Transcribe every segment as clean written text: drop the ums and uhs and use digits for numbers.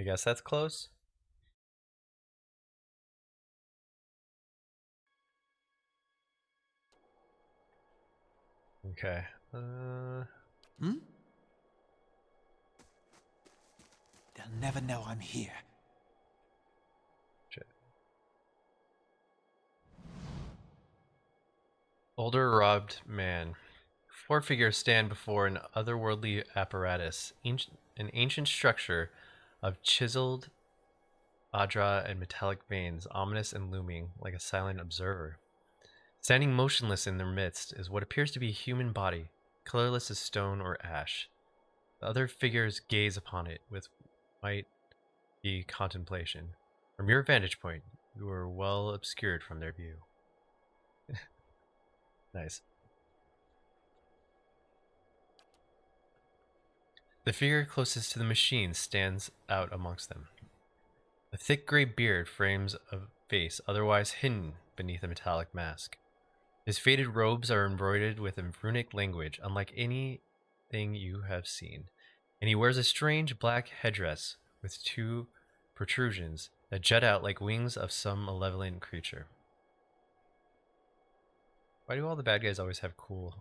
I guess that's close. Okay. Hmm? They'll never know I'm here. Shit. Older robbed man. Four figures stand before an otherworldly apparatus, an ancient structure of chiseled adra and metallic veins, ominous and looming like a silent observer. Standing motionless in their midst is what appears to be a human body, colorless as stone or ash. The other figures gaze upon it with might be contemplation. From your vantage point, you are well obscured from their view. Nice. The figure closest to the machine stands out amongst them. A thick gray beard frames a face otherwise hidden beneath a metallic mask. His faded robes are embroidered with a runic language unlike anything you have seen, and he wears a strange black headdress with two protrusions that jut out like wings of some malevolent creature. Why do all the bad guys always have cool,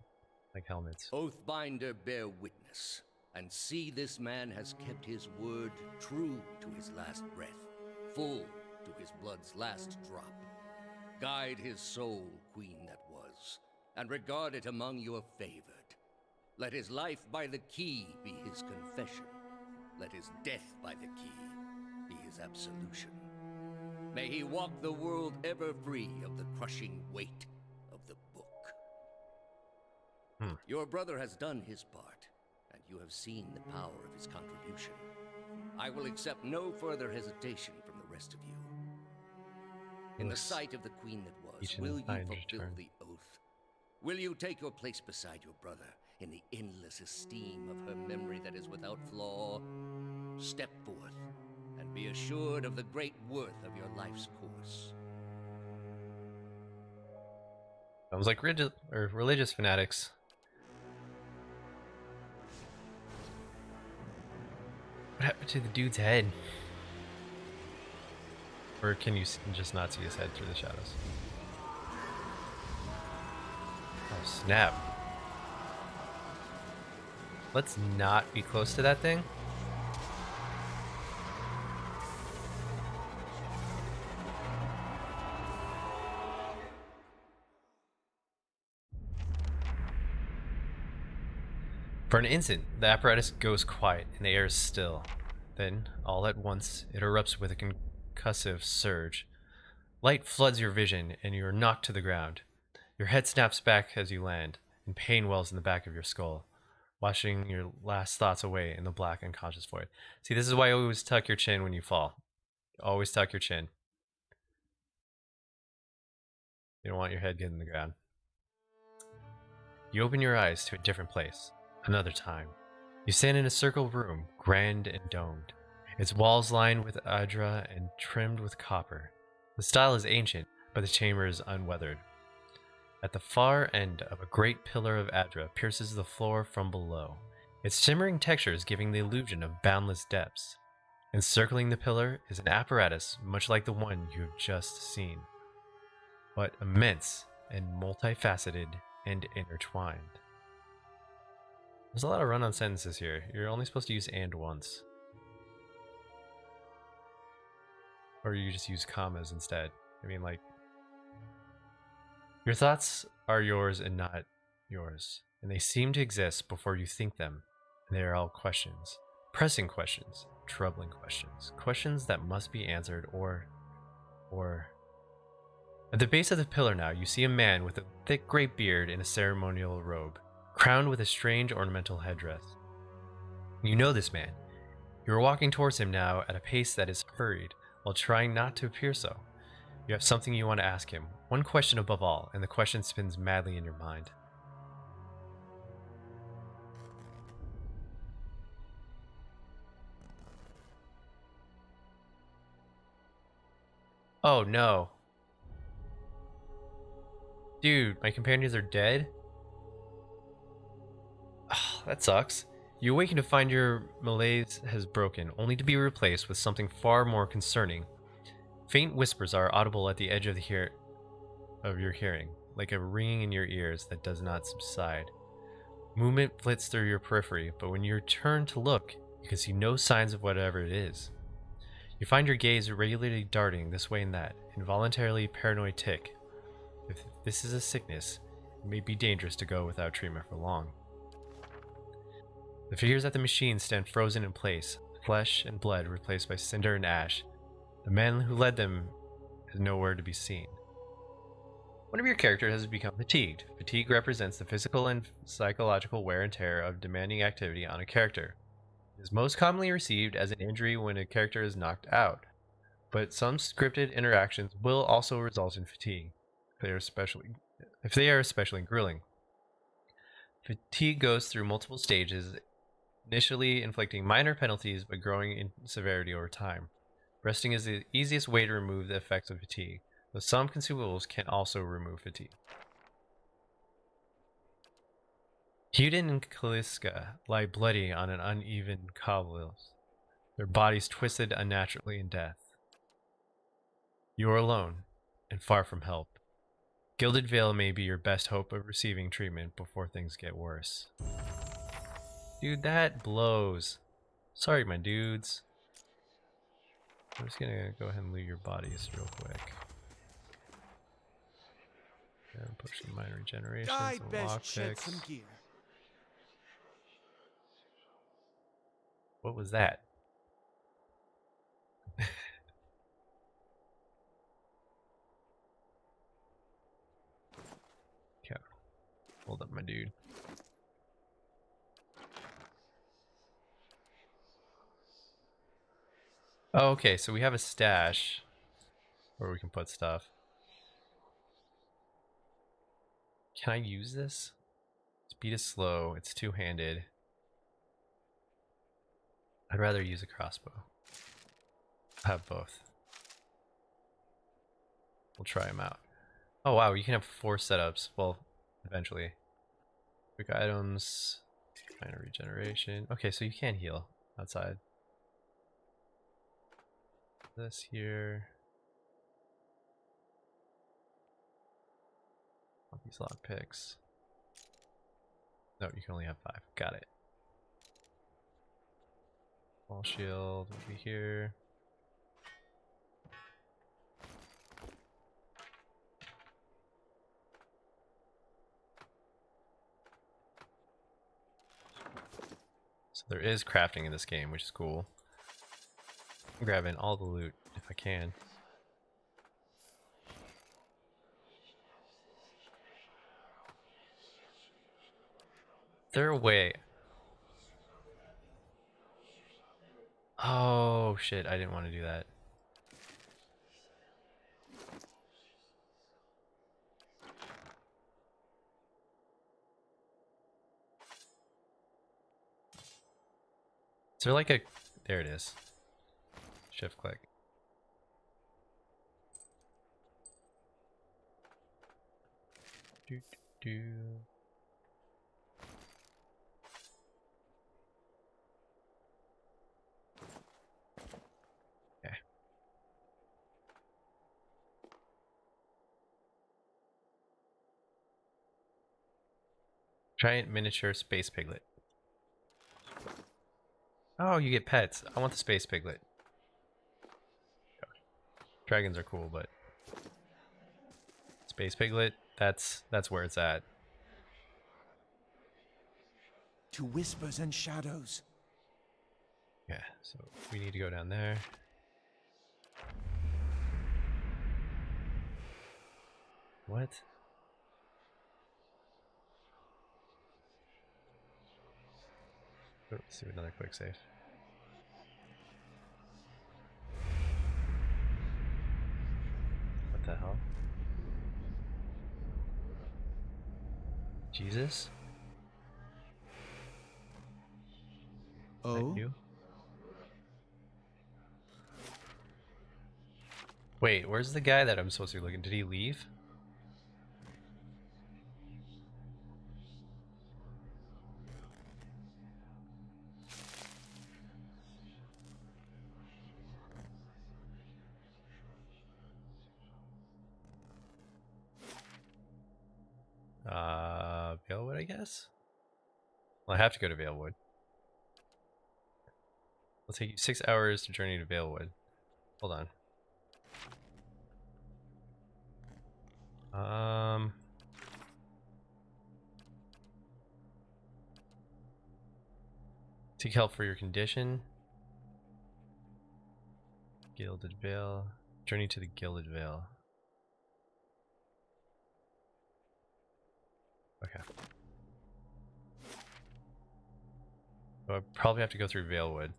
like, helmets? Oathbinder, bear witness, and see this man has kept his word true to his last breath, full to his blood's last drop. Guide his soul, queen that was, and regard it among your favored. Let his life by the key be his confession. Let his death by the key be his absolution. May he walk the world ever free of the crushing weight of the book. Your brother has done his part, and you have seen the power of his contribution. I will accept no further hesitation from the rest of you. In the sight of the queen that was, will you fulfill the oath? Will you take your place beside your brother in the endless esteem of her memory that is without flaw? Step forth, and be assured of the great worth of your life's course. Sounds like religious fanatics. What happened to the dude's head? Or can you just not see his head through the shadows? Oh, snap. Let's not be close to that thing. For an instant, the apparatus goes quiet and the air is still. Then, all at once, it erupts with a concussive surge. Light floods your vision and you are knocked to the ground. Your head snaps back as you land, and pain wells in the back of your skull, washing your last thoughts away in the black unconscious void. See, this is why you always tuck your chin when you fall. Always tuck your chin. You don't want your head getting the ground. You open your eyes to a different place, another time. You stand in a circle room, grand and domed. Its walls lined with adra and trimmed with copper. The style is ancient, but the chamber is unweathered. At the far end of a great pillar of adra pierces the floor from below, its shimmering textures giving the illusion of boundless depths. Encircling the pillar is an apparatus much like the one you have just seen, but immense and multifaceted and intertwined. There's a lot of run-on sentences here. You're only supposed to use and once. Or you just use commas instead. I mean, like, your thoughts are yours and not yours, and they seem to exist before you think them, and they are all questions. Pressing questions, troubling questions, questions that must be answered or... At the base of the pillar now, you see a man with a thick gray beard in a ceremonial robe, crowned with a strange ornamental headdress. You know this man. You are walking towards him now at a pace that is hurried, while trying not to appear so. You have something you want to ask him, one question above all, and the question spins madly in your mind. Oh no. Dude, my companions are dead? Oh, that sucks. You awaken to find your malaise has broken, only to be replaced with something far more concerning. Faint whispers are audible at the edge of your hearing, like a ringing in your ears that does not subside. Movement flits through your periphery, but when you turn to look, you can see no signs of whatever it is. You find your gaze regularly darting this way and that, involuntarily paranoid tick. If this is a sickness, it may be dangerous to go without treatment for long. The figures at the machine stand frozen in place, flesh and blood replaced by cinder and ash. The man who led them is nowhere to be seen. One of your characters has become fatigued. Fatigue represents the physical and psychological wear and tear of demanding activity on a character. It is most commonly received as an injury when a character is knocked out, but some scripted interactions will also result in fatigue, if they are especially grueling. Fatigue goes through multiple stages, initially inflicting minor penalties but growing in severity over time. Resting is the easiest way to remove the effects of fatigue, though some consumables can also remove fatigue. Huden and Kaliska lie bloody on an uneven cobbles, their bodies twisted unnaturally in death. You are alone, and far from help. Gilded Veil may be your best hope of receiving treatment before things get worse. Dude, that blows. Sorry, my dudes. I'm just gonna go ahead and loot your bodies real quick. And push some minor regeneration, I some best shed some lockpicks. gear. What was that? Okay, hold up, my dude. Oh, okay, so we have a stash where we can put stuff. Can I use this? Speed is slow, it's two-handed. I'd rather use a crossbow. I'll have both. We'll try them out. Oh wow, you can have 4 setups. Well, eventually. Quick items, minor regeneration. Okay, so you can heal outside. This here. Want these lockpicks. No, you can only have 5. Got it. Wall shield will be here. So there is crafting in this game, which is cool. I'm grabbing all the loot if I can. Is there a way? Oh shit, I didn't want to do that. Is there like a... There it is. Shift click. Do, do, do. Okay. Giant miniature space piglet. Oh, you get pets. I want the space piglet. Dragons are cool, but space piglet, that's where it's at. To whispers and shadows. Yeah, so we need to go down there. What? Oh, let's do another quick save. What the hell? Jesus? Oh? Is that you? Wait, where's the guy that I'm supposed to be looking? Did he leave? I guess? Well, I have to go to Valewood. It'll take you 6 hours to journey to Valewood. Hold on. Seek help for your condition. Gilded Vale. Journey to the Gilded Vale. Okay. So I probably have to go through Valewood.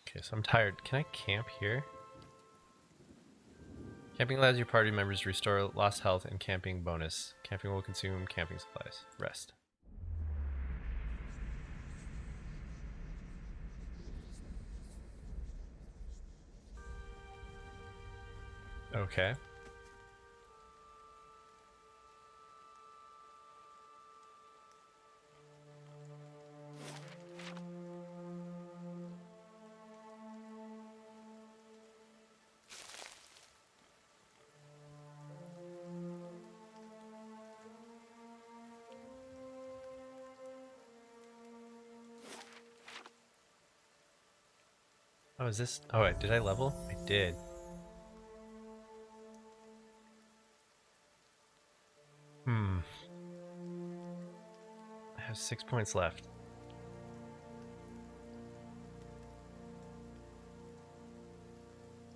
Okay, so I'm tired. Can I camp here? Camping allows your party members to restore lost health and camping bonus. Camping will consume camping supplies. Rest. Okay. Oh, is this? Oh, wait, did I level? I did. I have 6 points left.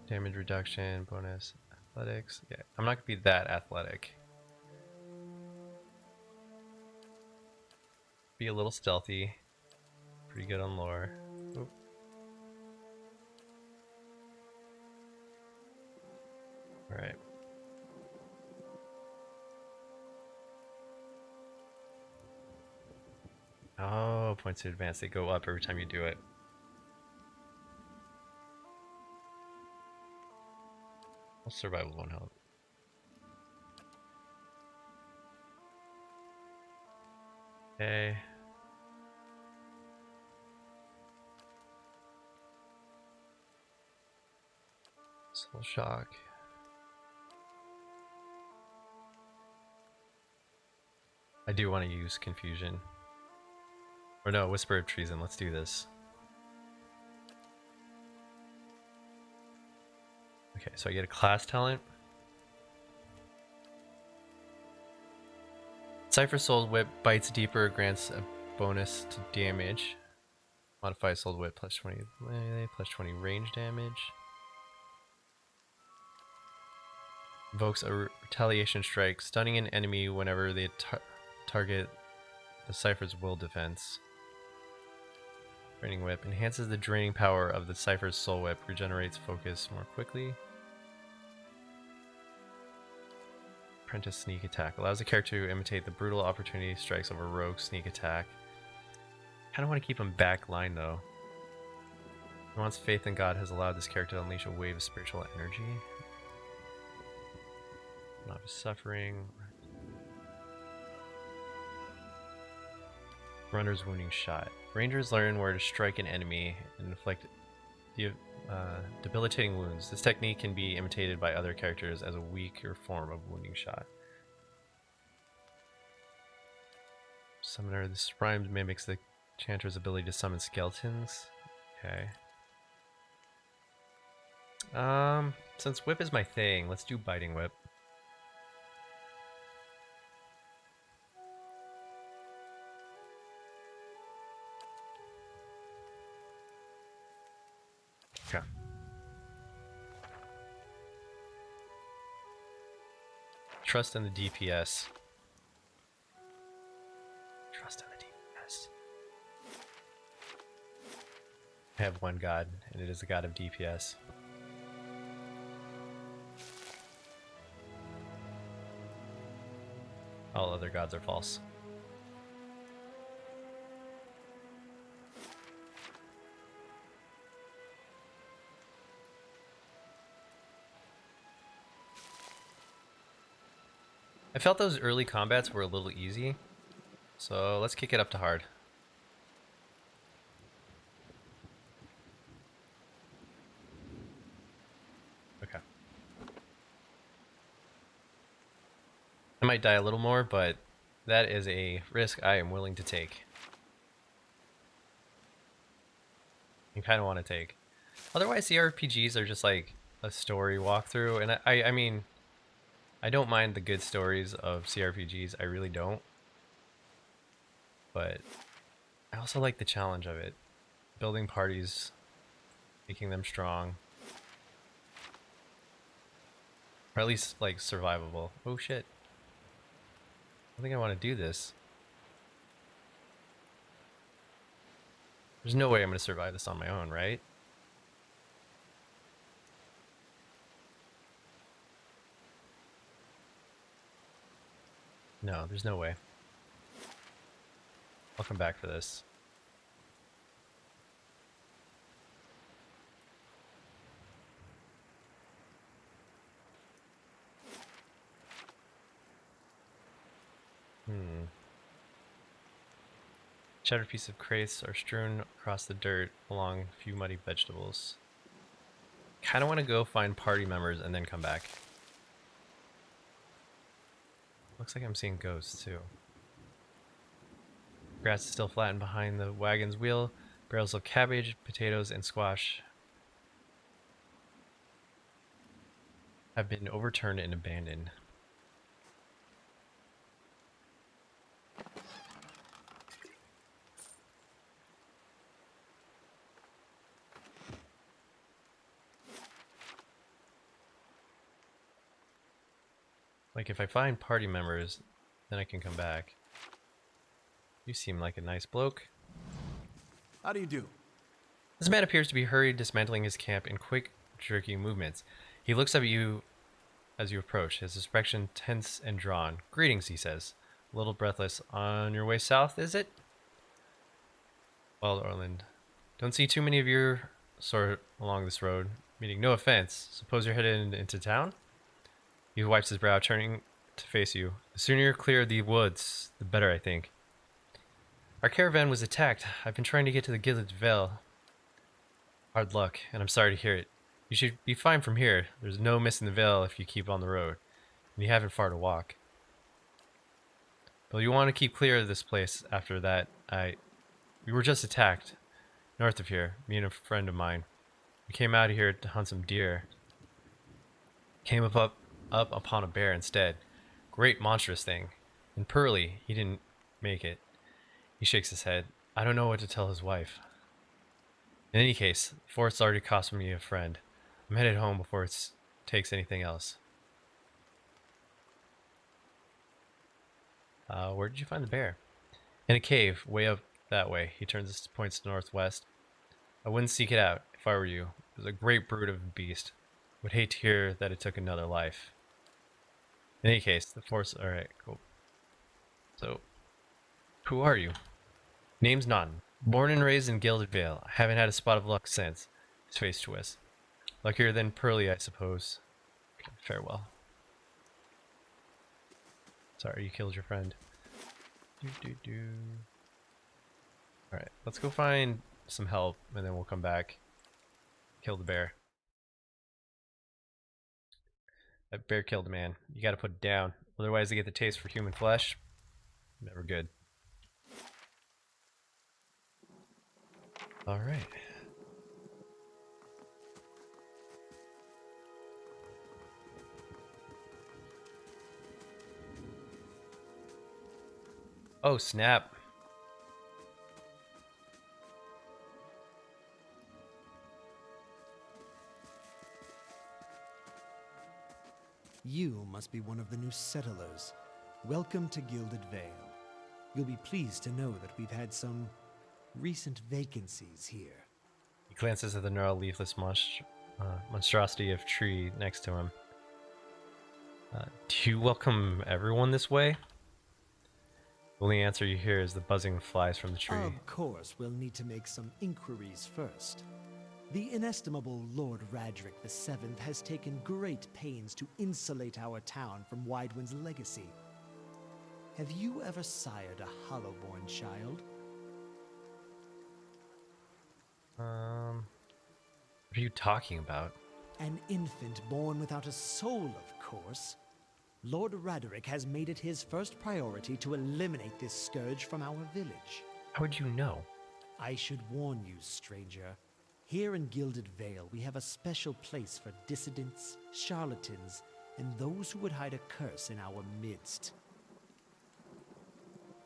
Damage reduction, bonus, athletics. Yeah, I'm not gonna be that athletic. Be a little stealthy. Pretty good on lore. Oop. Alright. Oh, points to advance. They go up every time you do it. I'll survive with 1 health. Okay. Soul shock. I do want to use confusion. Or no, whisper of treason. Let's do this. Okay, so I get a class talent. Cypher Soul Whip bites deeper, grants a bonus to damage. Modify Soul Whip plus 20 melee, plus 20 range damage. Invokes a retaliation strike, stunning an enemy whenever they target the Cypher's will defense. Draining Whip enhances the draining power of the Cypher's Soul Whip, regenerates focus more quickly. Apprentice Sneak Attack allows the character to imitate the brutal opportunity strikes of a rogue sneak attack. Kind of want to keep him back line though. Once faith in God has allowed this character to unleash a wave of spiritual energy. Novice Suffering. Runner's Wounding Shot. Rangers learn where to strike an enemy and inflict debilitating wounds. This technique can be imitated by other characters as a weaker form of wounding shot. Summoner. This rhyme mimics the chanter's ability to summon skeletons. Okay. Since whip is my thing, let's do biting whip. Okay. Trust in the DPS. Trust in the DPS. I have one god, and it is the god of DPS. All other gods are false. I felt those early combats were a little easy. So let's kick it up to hard. Okay. I might die a little more, but that is a risk I am willing to take. You kind of want to take. Otherwise, the RPGs are just like a story walkthrough, and I mean, I don't mind the good stories of CRPGs. I really don't. But I also like the challenge of it. Building parties, making them strong. Or at least, like, survivable. Oh shit. I think I want to do this. There's no way I'm going to survive this on my own, right? No, there's no way. I'll come back for this. Shattered pieces of crates are strewn across the dirt along a few muddy vegetables. Kind of want to go find party members and then come back. Looks like I'm seeing ghosts too. Grass is still flattened behind the wagon's wheel. Barrels of cabbage, potatoes, and squash have been overturned and abandoned. Like, if I find party members, then I can come back. You seem like a nice bloke. How do you do? This man appears to be hurried, dismantling his camp in quick, jerky movements. He looks up at you as you approach, his expression tense and drawn. Greetings, he says, a little breathless. On your way south, is it? Well, Orland, don't see too many of your sort along this road. Meaning, no offense. Suppose you're headed into town? He wipes his brow, turning to face you. The sooner you're clear of the woods, the better, I think. Our caravan was attacked. I've been trying to get to the Gilded Vale. Hard luck, and I'm sorry to hear it. You should be fine from here. There's no missing the Vale if you keep on the road. And you haven't far to walk. But you want to keep clear of this place after that. We were just attacked. North of here, me and a friend of mine. We came out of here to hunt some deer. Came up upon a bear instead. Great monstrous thing. And Pearly, he didn't make it. He shakes his head. I don't know what to tell his wife. In any case, the forest's already cost me a friend. I'm headed home before it takes anything else. Where did you find the bear? In a cave, way up that way. He turns his points northwest. I wouldn't seek it out if I were you. It was a great brute of a beast. Would hate to hear that it took another life. In any case, the forest... Alright, cool. So, who are you? Name's Naughton. Born and raised in Gilded Vale. I haven't had a spot of luck since. His face twists. Luckier than Pearly, I suppose. Okay, farewell. Sorry, you killed your friend. Alright, let's go find some help, and then we'll come back. Kill the bear. That bear killed a man. You gotta put it down. Otherwise they get the taste for human flesh. Never good. Alright. Oh, snap. You must be one of the new settlers. Welcome to Gilded Vale. You'll be pleased to know that we've had some recent vacancies here. He glances at the gnarled leafless monstrosity of tree next to him. Do you welcome everyone this way? The only answer you hear is the buzzing of flies from the tree. Of course, we'll need to make some inquiries first. The inestimable Lord Radric VII has taken great pains to insulate our town from Widewind's legacy. Have you ever sired a Hollowborn child? What are you talking about? An infant born without a soul, of course. Lord Raderick has made it his first priority to eliminate this scourge from our village. How would you know? I should warn you, stranger. Here in Gilded Vale, we have a special place for dissidents, charlatans, and those who would hide a curse in our midst.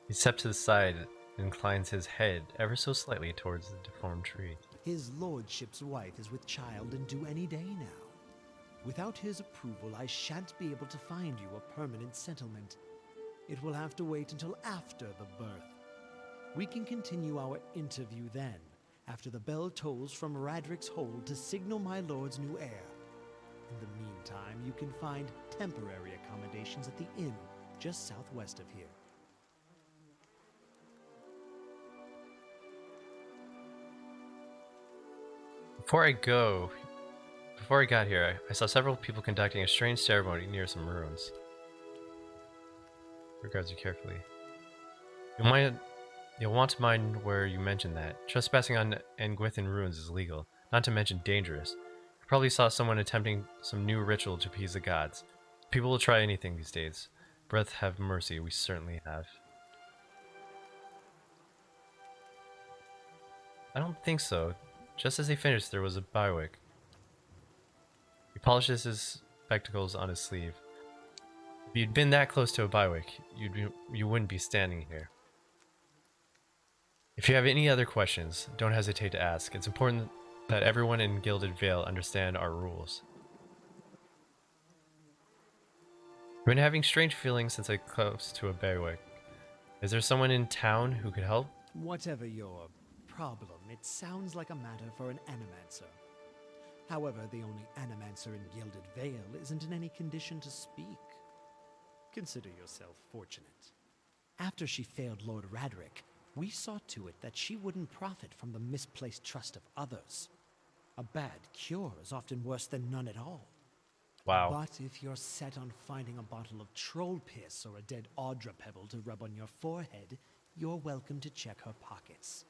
He steps to the side and inclines his head ever so slightly towards the deformed tree. His lordship's wife is with child and due any day now. Without his approval, I shan't be able to find you a permanent settlement. It will have to wait until after the birth. We can continue our interview then, after the bell tolls from Radrick's hold to signal my lord's new heir. In the meantime, you can find temporary accommodations at the inn just southwest of here. Before I got here, I saw several people conducting a strange ceremony near some ruins. Regards you carefully. You'll want to mind where you mentioned that. Trespassing on Anguithan ruins is illegal, not to mention dangerous. You probably saw someone attempting some new ritual to appease the gods. People will try anything these days. Breath have mercy, we certainly have. I don't think so. Just as they finished, there was a Bywick. He polishes his spectacles on his sleeve. If you'd been that close to a Bywick, you wouldn't be standing here. If you have any other questions, don't hesitate to ask. It's important that everyone in Gilded Vale understand our rules. I've been having strange feelings since I close to a Bywick. Is there someone in town who could help? Whatever your problem, it sounds like a matter for an animancer. However, the only animancer in Gilded Vale isn't in any condition to speak. Consider yourself fortunate. After she failed Lord Raderick, we saw to it that she wouldn't profit from the misplaced trust of others. A bad cure is often worse than none at all. Wow. But if you're set on finding a bottle of troll piss or a dead Audra pebble to rub on your forehead, you're welcome to check her pockets.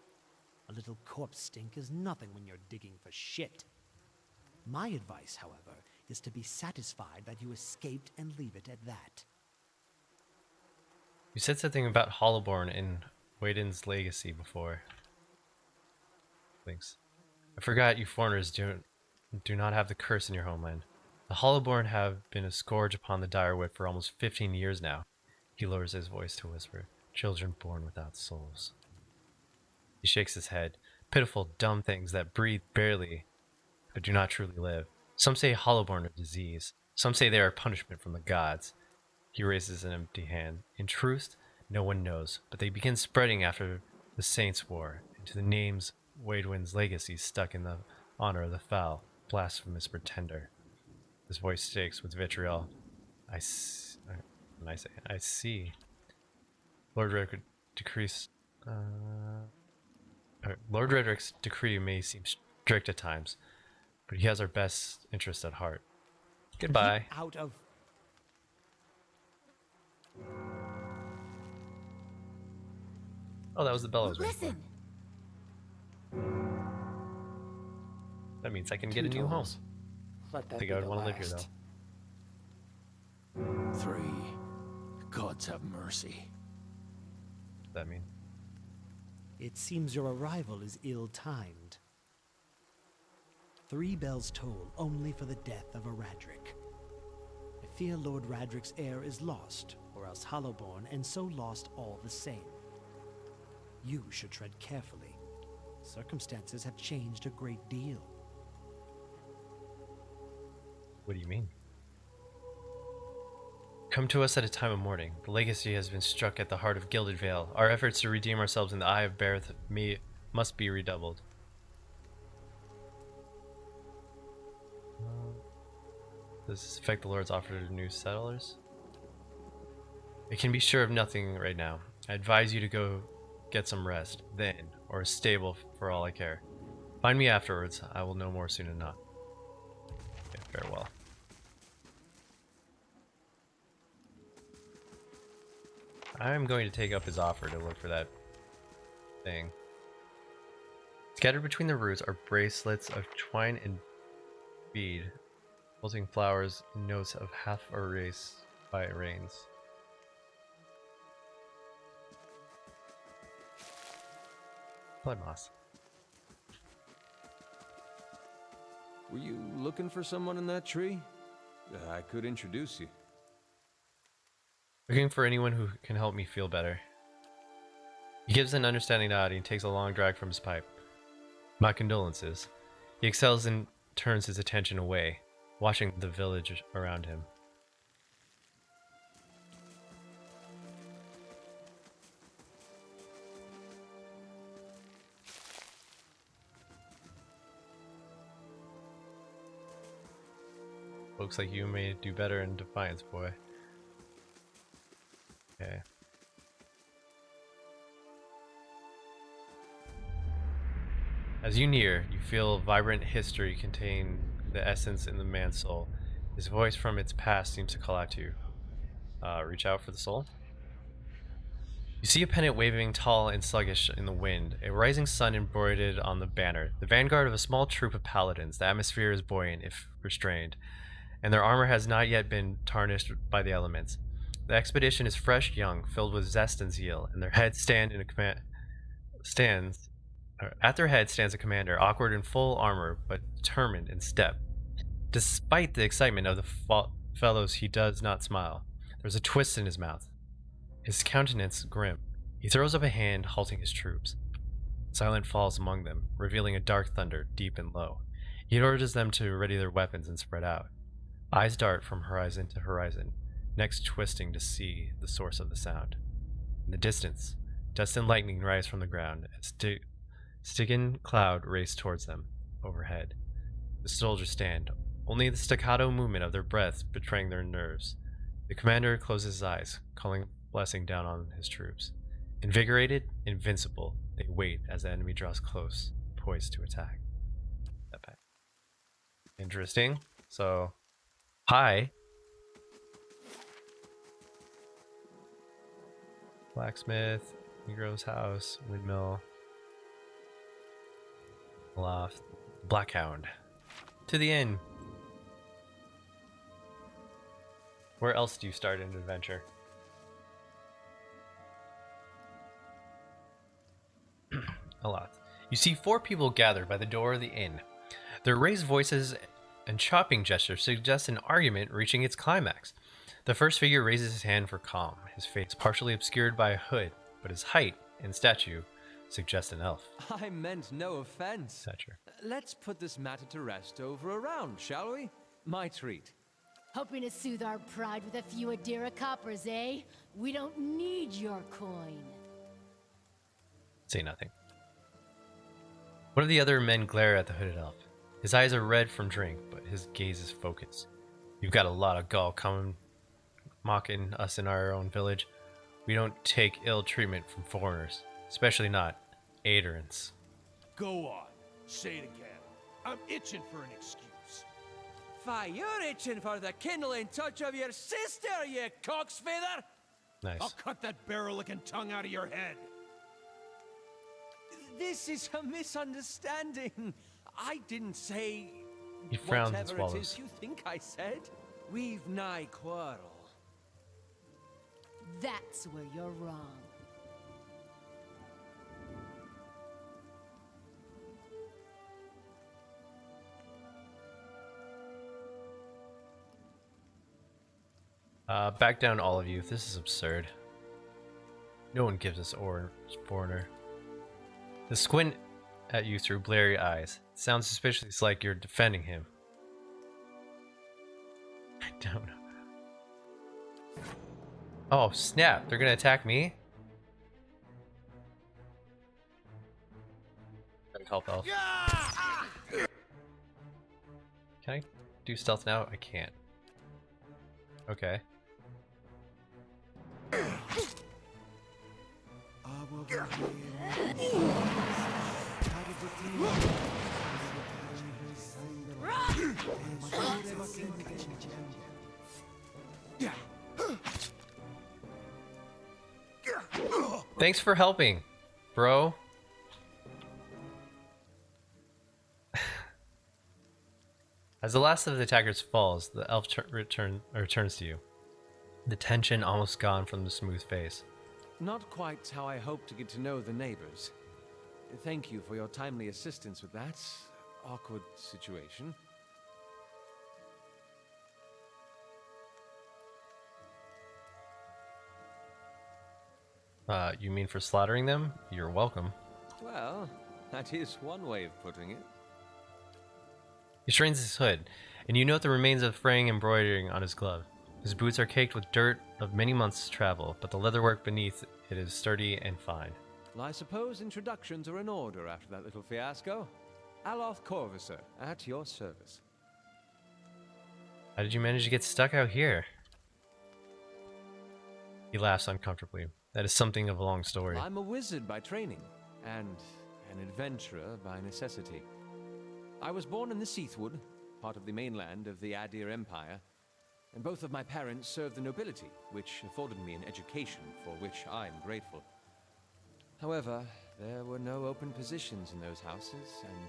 A little corpse stink is nothing when you're digging for shit. My advice, however, is to be satisfied that you escaped and leave it at that. You said something about Hollowborn in Waden's legacy before. Thanks. I forgot you foreigners do not have the curse in your homeland. The Hollowborn have been a scourge upon the Direwolf for almost 15 years now. He lowers his voice to whisper, children born without souls. He shakes his head. Pitiful, dumb things that breathe barely, but do not truly live. Some say Hollowborn are disease. Some say they are punishment from the gods. He raises an empty hand. In truth, no one knows, but they begin spreading after the Saints' War, into the names Wadewin's legacy stuck in the honor of the foul, blasphemous pretender. His voice shakes with vitriol. I see. Lord Redrick decrees. Lord Redrick's decree may seem strict at times, but he has our best interest at heart. Goodbye. Get out of... Oh, that was the bell I was waiting Listen. for. That means I can get a new home. Let that I think be I would the want to live here, last. though. 3. Gods have mercy. What does that mean? It seems your arrival is ill-timed. 3 bells toll only for the death of a Radrick. I fear Lord Radrick's heir is lost, or else Hollowborn, and so lost all the same. You should tread carefully. Circumstances have changed a great deal. What do you mean? Come to us at a time of mourning. The legacy has been struck at the heart of Gilded Vale. Our efforts to redeem ourselves in the Eye of Bareth must be redoubled. Does this affect the Lord's offer to new settlers? I can be sure of nothing right now. I advise you to go get some rest, then, or a stable for all I care. Find me afterwards. I will know more soon enough. Okay, farewell. I'm going to take up his offer to look for that thing. Scattered between the roots are bracelets of twine and bead, pulsing flowers and notes of half a race by rains. Blood moss. Were you looking for someone in that tree? I could introduce you. Looking for anyone who can help me feel better. He gives an understanding nod and takes a long drag from his pipe. My condolences. He exhales and turns his attention away, watching the village around him. Looks like you may do better in Defiance, boy. Okay. As you near, you feel vibrant history contain the essence in the man's soul. His voice from its past seems to call out to you. Reach out for the soul. You see a pennant waving tall and sluggish in the wind, a rising sun embroidered on the banner, the vanguard of a small troop of paladins. The atmosphere is buoyant if restrained, and their armor has not yet been tarnished by the elements. The expedition is fresh, young, filled with zest and zeal, and their heads stand in a at their head stands a commander, awkward in full armor, but determined in step. Despite the excitement of the fellows, he does not smile. There's a twist in his mouth. His countenance grim. He throws up a hand, halting his troops. Silence falls among them, revealing a dark thunder, deep and low. He orders them to ready their weapons and spread out. Eyes dart from horizon to horizon, necks twisting to see the source of the sound. In the distance, dust and lightning rise from the ground as Stygian cloud race towards them, overhead. The soldiers stand, only the staccato movement of their breaths betraying their nerves. The commander closes his eyes, calling blessing down on his troops. Invigorated, invincible, they wait as the enemy draws close, poised to attack. Interesting. So, hi. Blacksmith, Negro's house, windmill, loft, Blackhound. To the inn. Where else do you start an adventure? A lot. You see 4 people gathered by the door of the inn. Their raised voices and chopping gestures suggest an argument reaching its climax. The first figure raises his hand for calm, his face partially obscured by a hood, but his height and stature suggest an elf. I meant no offense. Stature. Let's put this matter to rest over a round, shall we? My treat. Hoping to soothe our pride with a few Adira coppers, eh? We don't need your coin. Say nothing. One of the other men glare at the hooded elf. His eyes are red from drink, but his gaze is focused. You've got a lot of gall coming, mocking us in our own village. We don't take ill treatment from foreigners, especially not Adrians. Go on. Say it again. I'm itching for an excuse. Fie, you're itching for the kindling touch of your sister, you cocksfeather! Nice. I'll cut that barrel-licking tongue out of your head. This is a misunderstanding. I didn't say He frowns and whatever it swallows. is you think I said. We've nigh quarrel. That's where you're wrong. Back down, all of you. This is absurd. No one gives us foreigner. The squint at you through blurry eyes. Sounds suspiciously like you're defending him. I don't know. Oh, snap. They're gonna attack me? Help elf. Can I do stealth now? I can't. Okay. Thanks for helping, bro. As the last of the attackers falls, the elf returns to you. The tension almost gone from the smooth face. Not quite how I hoped to get to know the neighbors. Thank you for your timely assistance with that awkward situation. You mean for slaughtering them? You're welcome. Well, that is one way of putting it. He strains his hood, and you note the remains of fraying embroidering on his glove. His boots are caked with dirt of many months' travel, but the leatherwork beneath it is sturdy and fine. Well, I suppose introductions are in order after that little fiasco. Aloth Corvusser, at your service. How did you manage to get stuck out here? He laughs uncomfortably. That is something of a long story. I'm a wizard by training, and an adventurer by necessity. I was born in the Seathwood, part of the mainland of the Adir Empire, and both of my parents served the nobility, which afforded me an education for which I am grateful. However, there were no open positions in those houses, and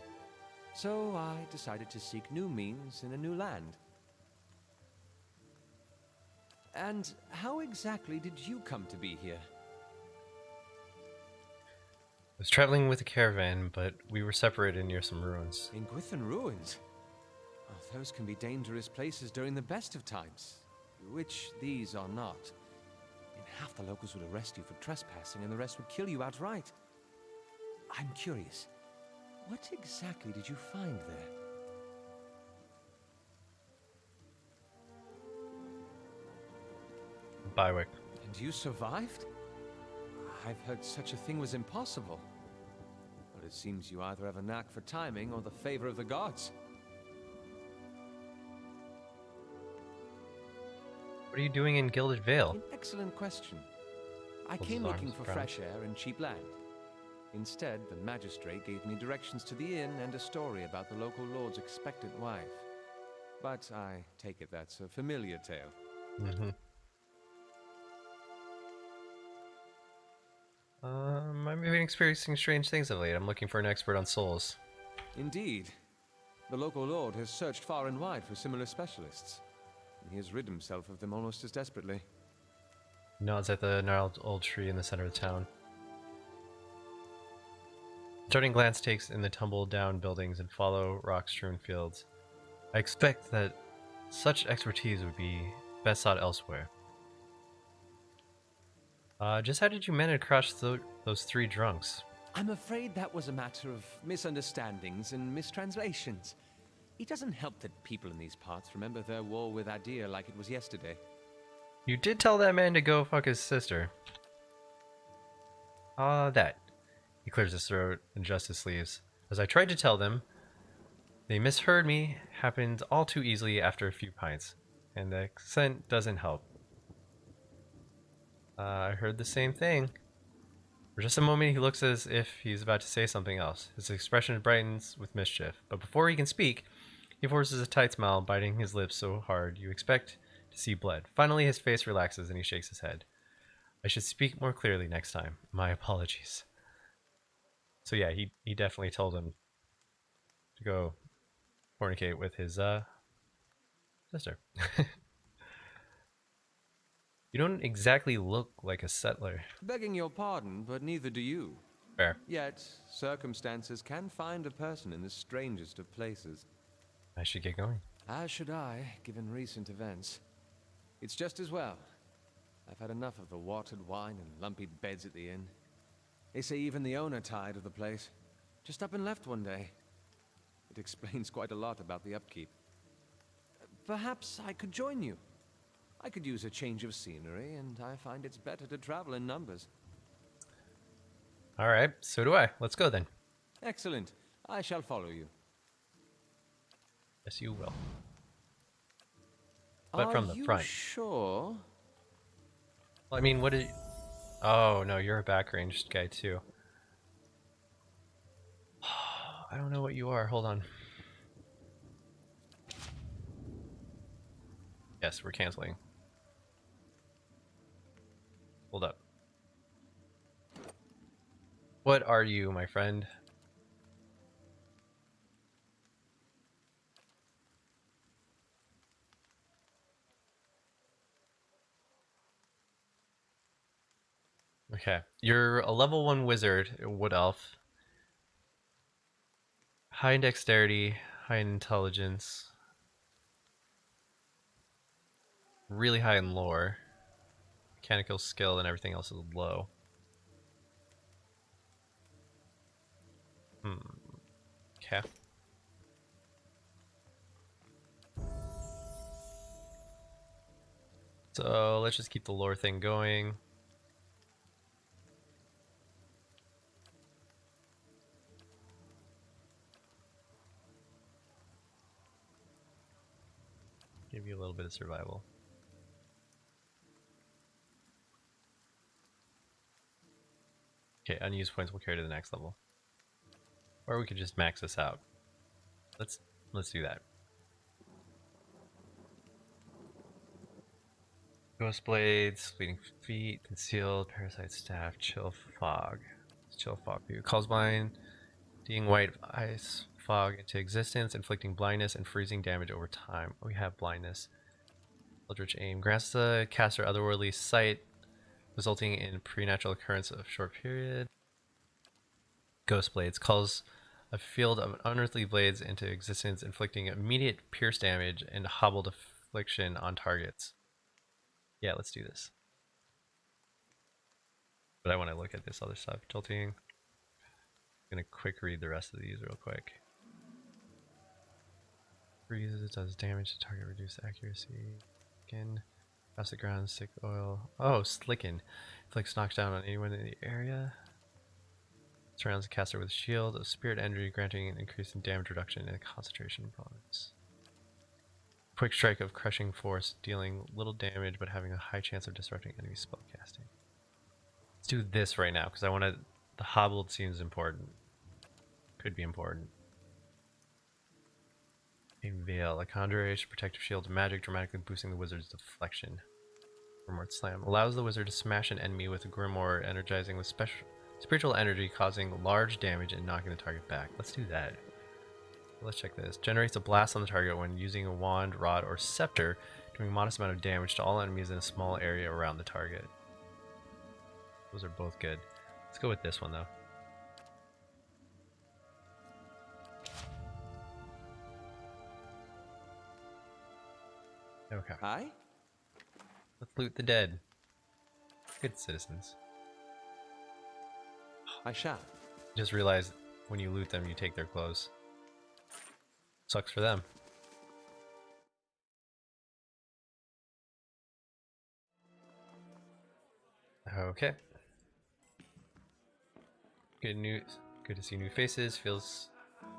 so I decided to seek new means in a new land. And how exactly did you come to be here? I was traveling with a caravan, but we were separated near some ruins. In Gwithan Ruins? Oh, those can be dangerous places during the best of times, which these are not. And half the locals would arrest you for trespassing, and the rest would kill you outright. I'm curious, what exactly did you find there? Bywick. And you survived? I've heard such a thing was impossible. But it seems you either have a knack for timing or the favor of the gods. What are you doing in Gilded Vale? An excellent question. I Holds came his looking arms for proud. fresh air and cheap land. Instead, the magistrate gave me directions to the inn and a story about the local lord's expectant wife. But I take it that's a familiar tale. Mm-hmm. I've been experiencing strange things of late. I'm looking for an expert on souls. Indeed. The local lord has searched far and wide for similar specialists. And he has rid himself of them almost as desperately. Nods at the gnarled old tree in the center of town. Starting glance takes in the tumbled down buildings and follow rock-strewn fields. I expect that such expertise would be best sought elsewhere. Just how did you manage to crush those three drunks? I'm afraid that was a matter of misunderstandings and mistranslations. It doesn't help that people in these parts remember their war with Adir like it was yesterday. You did tell that man to go fuck his sister. That. He clears his throat and adjusts his sleeves. As I tried to tell them, they misheard me, happened all too easily after a few pints. And the accent doesn't help. I heard the same thing. For just a moment, he looks as if he's about to say something else. His expression brightens with mischief, but before he can speak, he forces a tight smile, biting his lips so hard you expect to see blood. Finally, his face relaxes and he shakes his head. I should speak more clearly next time. My apologies. So yeah, he definitely told him to go fornicate with his sister. You don't exactly look like a settler. Begging your pardon, but neither do you. Fair. Yet, circumstances can find a person in the strangest of places. I should get going. As should I, given recent events. It's just as well. I've had enough of the watered wine and lumpy beds at the inn. They say even the owner tired of the place. Just up and left one day. It explains quite a lot about the upkeep. Perhaps I could join you. I could use a change of scenery, and I find it's better to travel in numbers. Alright, so do I. Let's go then. Excellent. I shall follow you. Yes, you will. But from the Are front. you sure? Well, I mean, what did... Oh, no, you're a back ranged guy, too. I don't know what you are. Hold on. Yes, we're canceling. Hold up. What are you, my friend? Okay, you're a level 1 wizard, a wood elf. High in dexterity, high in intelligence. Really high in lore. Mechanical skill and everything else is low. Okay. So let's just keep the lore thing going. Give you a little bit of survival. Okay, unused points will carry to the next level. Or we could just max this out. Let's do that. Ghost blades, fleeting feet, concealed, parasite staff, chill fog. Chill fog view. Calls blinding white ice fog into existence, inflicting blindness and freezing damage over time. We have blindness. Eldritch aim grants the caster otherworldly sight, resulting in preternatural occurrence of short period. Ghost blades calls a field of unearthly blades into existence, inflicting immediate pierce damage and hobbled affliction on targets. Yeah, let's do this. But I want to look at this other stuff. Jolting. I'm gonna quick read the rest of these real quick. Freezes, does damage to target, reduce accuracy. Skin. Pass the ground, stick oil. Oh, slicken. Inflicts knockdown on anyone in the area. Surrounds the caster with a shield of spirit energy, granting an increase in damage reduction and a concentration bonus. Quick strike of crushing force, dealing little damage but having a high chance of disrupting enemy spellcasting. Let's do this right now because I want to. The hobbled seems important. Could be important. A veil, a conjuration, protective shield of magic, dramatically boosting the wizard's deflection. Grimoire slam allows the wizard to smash an enemy with a grimoire, energizing with spiritual energy, causing large damage and knocking the target back. Let's do that. Let's check this. Generates a blast on the target when using a wand, rod, or scepter, doing a modest amount of damage to all enemies in a small area around the target. Those are both good. Let's go with this one though. Okay. Aye? Let's loot the dead. Good citizens. I shall. Just realize when you loot them, you take their clothes. Sucks for them. Okay. Good news. Good to see new faces. Feels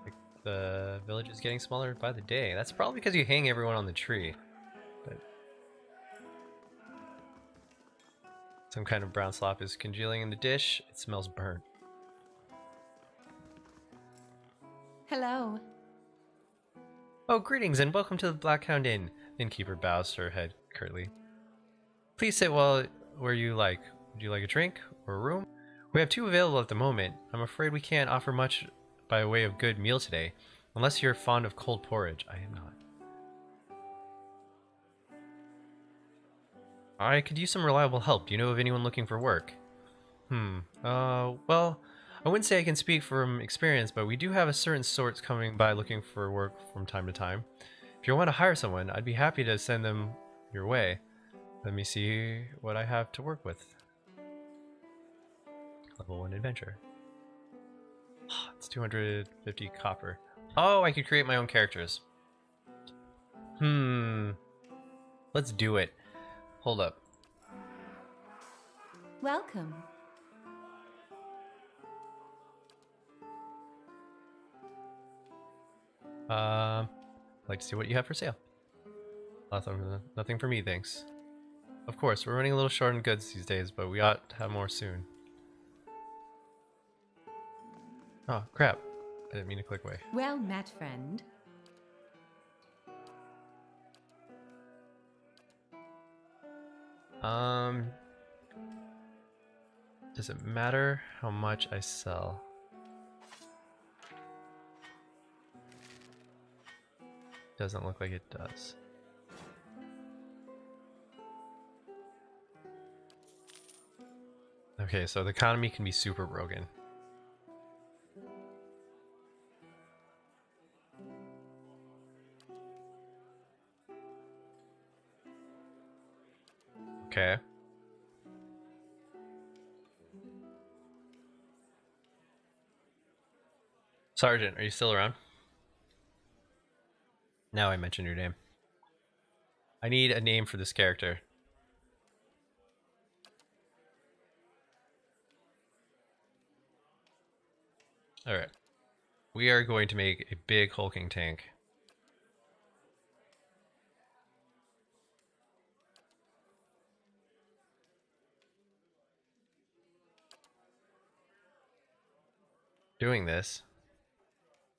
like the village is getting smaller by the day. That's probably because you hang everyone on the tree. But some kind of brown slop is congealing in the dish. It smells burnt. Hello. Oh, greetings and welcome to the Black Hound Inn. The innkeeper bows her head curtly. Please sit where you like. Would you like a drink or a room? We have 2 available at the moment. I'm afraid we can't offer much by way of good meal today, unless you're fond of cold porridge. I am not. I could use some reliable help. Do you know of anyone looking for work? Well, I wouldn't say I can speak from experience, but we do have a certain sorts coming by looking for work from time to time. If you want to hire someone, I'd be happy to send them your way. Let me see what I have to work with. Level 1 adventure. It's 250 copper. Oh, I could create my own characters. Let's do it. Hold up. Welcome. I'd like to see what you have for sale. Nothing for me, thanks. Of course, we're running a little short on goods these days, but we ought to have more soon. Oh, crap. I didn't mean to click away. Well met, friend. Does it matter how much I sell? Doesn't look like it does. Okay, so the economy can be super broken. Okay. Sergeant, are you still around? Now I mentioned your name. I need a name for this character. Alright. We are going to make a big hulking tank. Doing this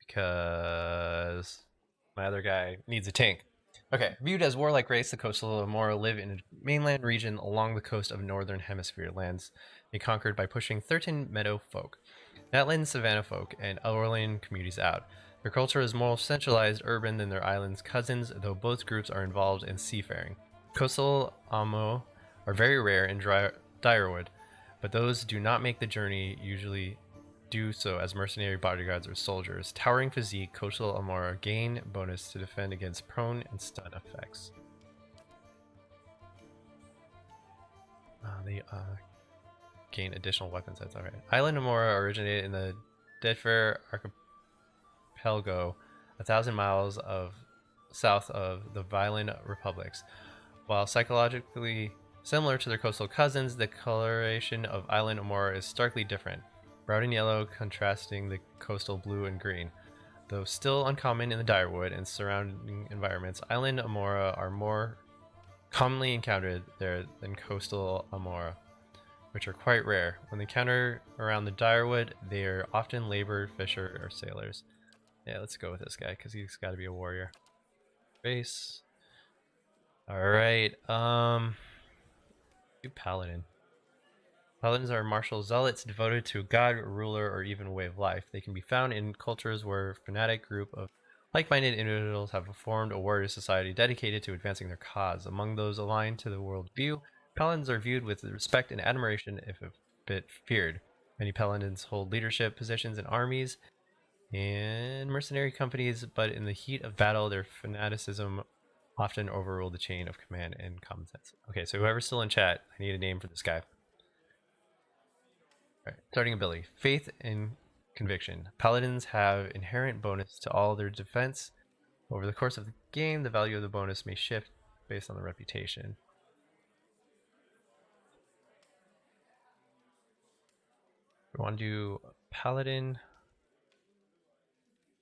because my other guy needs a tank. Okay, viewed as warlike race, the coastal Amora live in a mainland region along the coast of northern hemisphere lands they conquered by pushing 13 meadow folk, Natland savanna folk, and Orland communities out. Their culture is more centralized urban than their islands cousins, though both groups are involved in seafaring. Coastal Amo are very rare in Direwood, but those do not make the journey usually do so as mercenary bodyguards or soldiers. Towering physique, coastal Amora gain bonus to defend against prone and stun effects. They gain additional weapon sets. Alright. Island Amora originated in the Deadfair Archipelago, 1,000 miles south of the Violin Republics. While psychologically similar to their coastal cousins, the coloration of Island Amora is starkly different. Brown and yellow contrasting the coastal blue and green. Though still uncommon in the Direwood and surrounding environments, Island Amora are more commonly encountered there than coastal Amora, which are quite rare. When they encounter around the Direwood, they are often labored, fisher, or sailors. Yeah, let's go with this guy, because he's got to be a warrior. Base. Alright, do Paladin. Paladins are martial zealots devoted to a god, ruler, or even way of life. They can be found in cultures where a fanatic group of like-minded individuals have formed a warrior society dedicated to advancing their cause. Among those aligned to the world view, Paladins are viewed with respect and admiration, if a bit feared. Many Paladins hold leadership positions in armies and mercenary companies, but in the heat of battle, their fanaticism often overrule the chain of command and common sense. Okay, so whoever's still in chat, I need a name for this guy. Alright, starting ability. Faith and Conviction. Paladins have inherent bonus to all their defense. Over the course of the game, the value of the bonus may shift based on the reputation. We want to do Paladin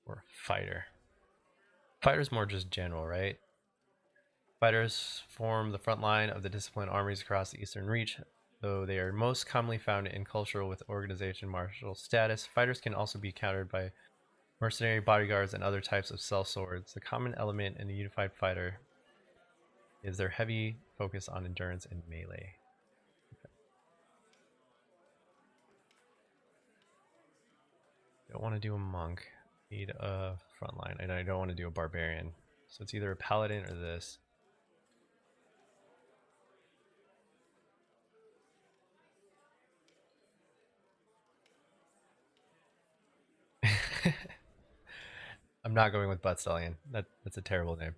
or Fighter. Fighter's more just general, right? Fighters form the front line of the disciplined armies across the Eastern Reach. Though they are most commonly found in cultural with organization martial status, fighters can also be countered by mercenary bodyguards and other types of sellswords. The common element in a unified fighter is their heavy focus on endurance and melee. Don't want to do a monk. Need a frontline, and I don't want to do a barbarian. So it's either a paladin or this. I'm not going with Butt Stallion. That's a terrible name.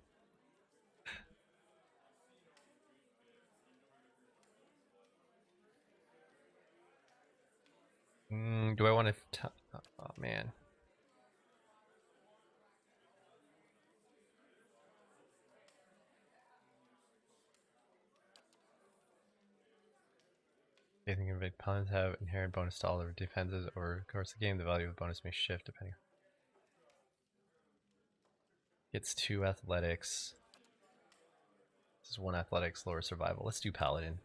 Do I want to... Oh, man. I think big paladins have inherent bonus to all their defenses over the course of the game. The value of the bonus may shift depending. Gets 2 athletics. This is 1 athletics, lower survival. Let's do paladin.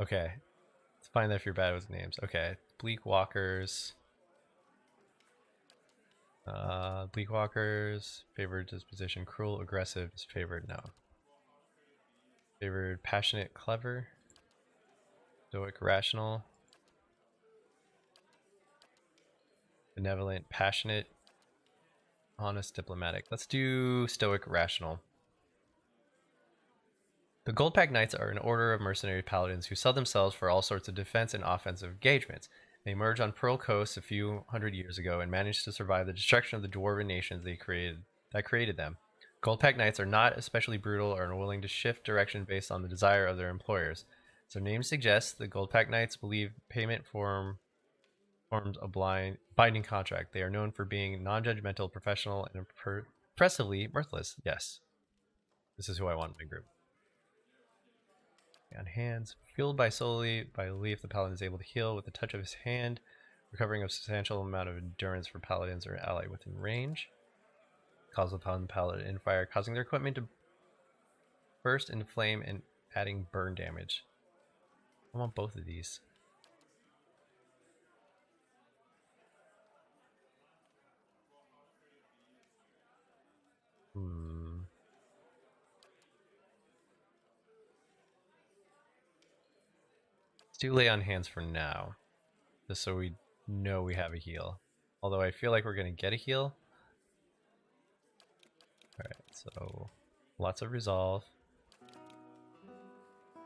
Okay. It's fine if you're bad with names. Okay. Bleak Walkers. Bleakwalkers, favored disposition, cruel, aggressive, disfavored, no. Favored, passionate, clever, stoic, rational, benevolent, passionate, honest, diplomatic. Let's do stoic, rational. The Goldpack Knights are an order of mercenary paladins who sell themselves for all sorts of defense and offensive engagements. They emerged on Pearl Coast a few hundred years ago and managed to survive the destruction of the dwarven nations that created them. Goldpack Knights are not especially brutal or are willing to shift direction based on the desire of their employers. As their name suggests, the Goldpack Knights believe payment forms a binding contract. They are known for being non-judgmental, professional, and impressively mirthless. Yes, this is who I want in my group. On hands, fueled solely by belief, the paladin is able to heal with the touch of his hand, recovering a substantial amount of endurance for paladins or ally within range. Calls upon the paladin fire, causing their equipment to burst into flame and adding burn damage. I want both of these. Let's do lay on hands for now, just so we know we have a heal. Although I feel like we're going to get a heal. Alright, so lots of resolve.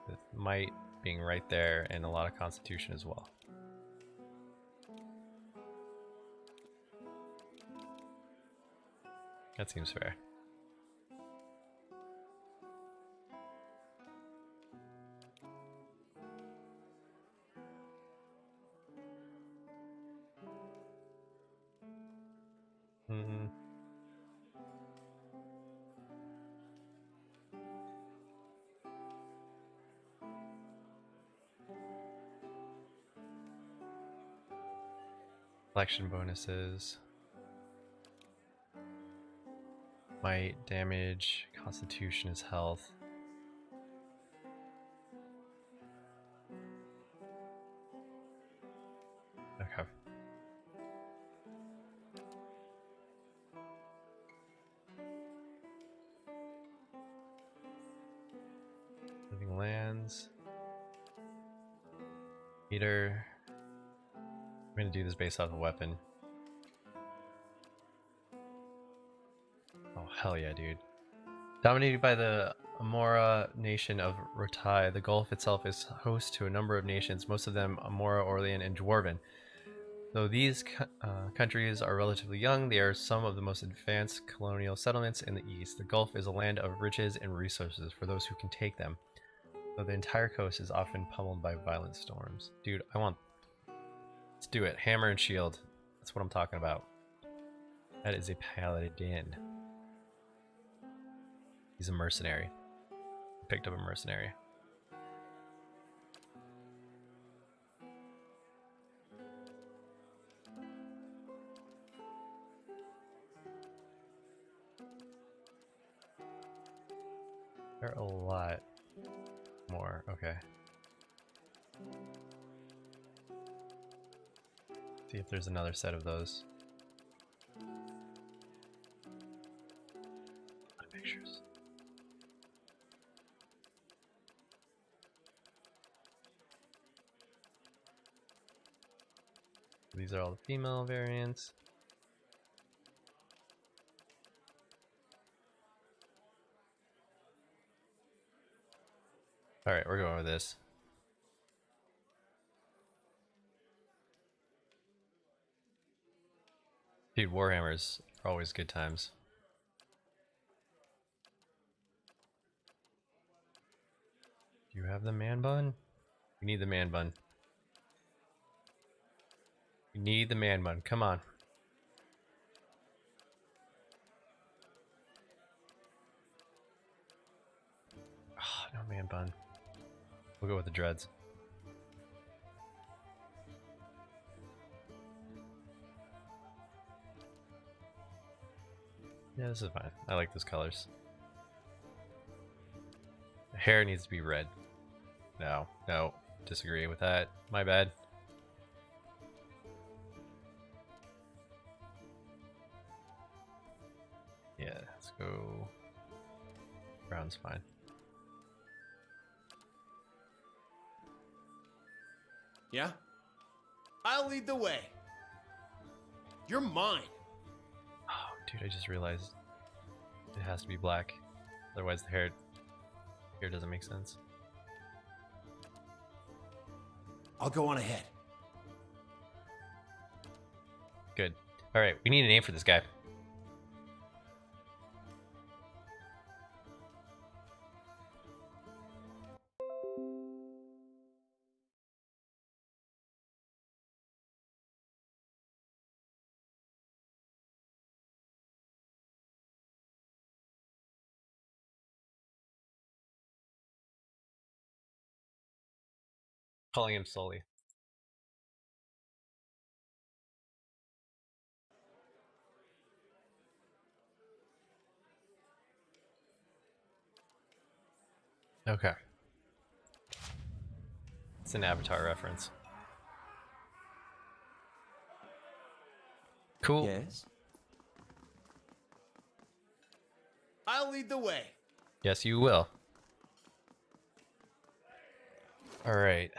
With might being right there, and a lot of constitution as well. That seems fair. Collection bonuses. Might, damage, constitution is health. Okay. Living lands. Meter. I'm gonna do this based off a weapon. Oh hell yeah, dude. Dominated by the Amora nation of Rotai, the Gulf itself is host to a number of nations, most of them Amora, Orlean, and Dwarven. Though these countries are relatively young, they are some of the most advanced colonial settlements in the East. The Gulf is a land of riches and resources for those who can take them, though the entire coast is often pummeled by violent storms. Dude, let's do it. Hammer and shield. That's what I'm talking about. That is a paladin. He's a mercenary. Picked up a mercenary. There are a lot more. Okay. See if there's another set of those. Pictures. These are all the female variants. Alright, we're going with this. Dude, Warhammers are always good times. Do you have the man bun? We need the man bun. We need the man bun. Come on. Oh, no man bun. We'll go with the dreads. Yeah, this is fine. I like those colors. The hair needs to be red. No, disagree with that. My bad. go. Brown's fine. Yeah? I'll lead the way. You're mine. Oh, dude, I just realized it has to be black. Otherwise, the hair doesn't make sense. I'll go on ahead. Good. All right, we need a name for this guy. Calling him Sully. Okay. It's an Avatar reference. Cool. Yes? I'll lead the way. Yes, you will. All right.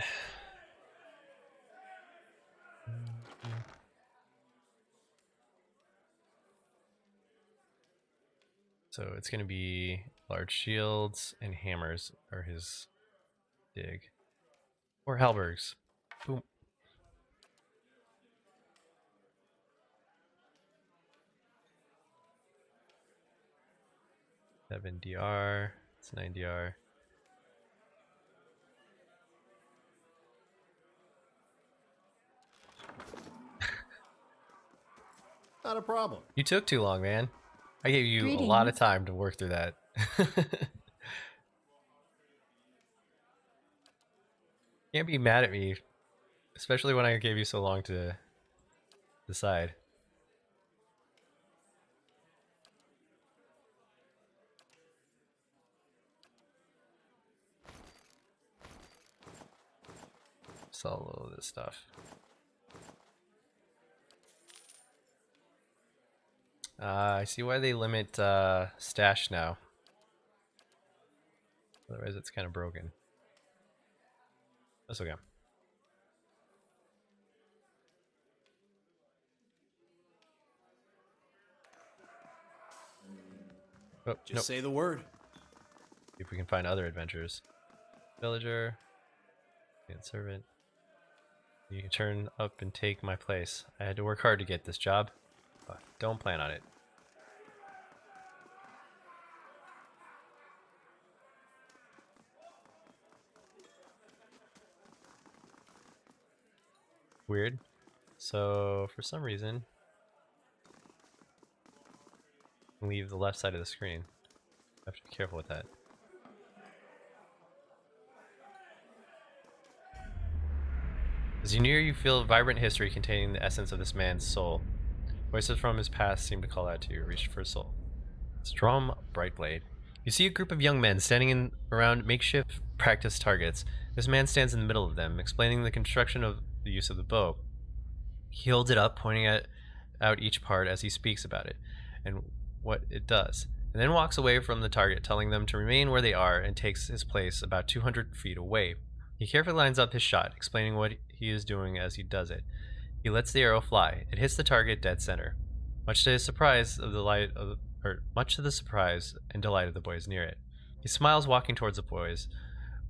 So it's going to be large shields and hammers are his dig. Or halbergs. Boom. Seven DR. It's 9 DR. Not a problem. You took too long, man. I gave you a lot of Greetings. time to work through that. Can't be mad at me, especially when I gave you so long to decide. Sell a little of this stuff. I see why they limit stash now. Otherwise, it's kind of broken. That's okay. Oh, Just nope. say the word. See if we can find other adventures. Villager. And servant. You can turn up and take my place. I had to work hard to get this job. But don't plan on it. Weird. So, for some reason, leave the left side of the screen. I have to be careful with that. As you near, you feel vibrant history containing the essence of this man's soul. Voices from his past seem to call out to you, reach for his soul. Strom Brightblade. You see a group of young men standing around makeshift practice targets. This man stands in the middle of them, explaining the construction of the use of the bow. He holds it up, pointing out each part as he speaks about it and what it does, and then walks away from the target, telling them to remain where they are, and takes his place about 200 feet away. He carefully lines up his shot, explaining what he is doing as he does it. He lets the arrow fly. It hits the target dead center. Much to the surprise and delight of the boys near it. He smiles, walking towards the boys,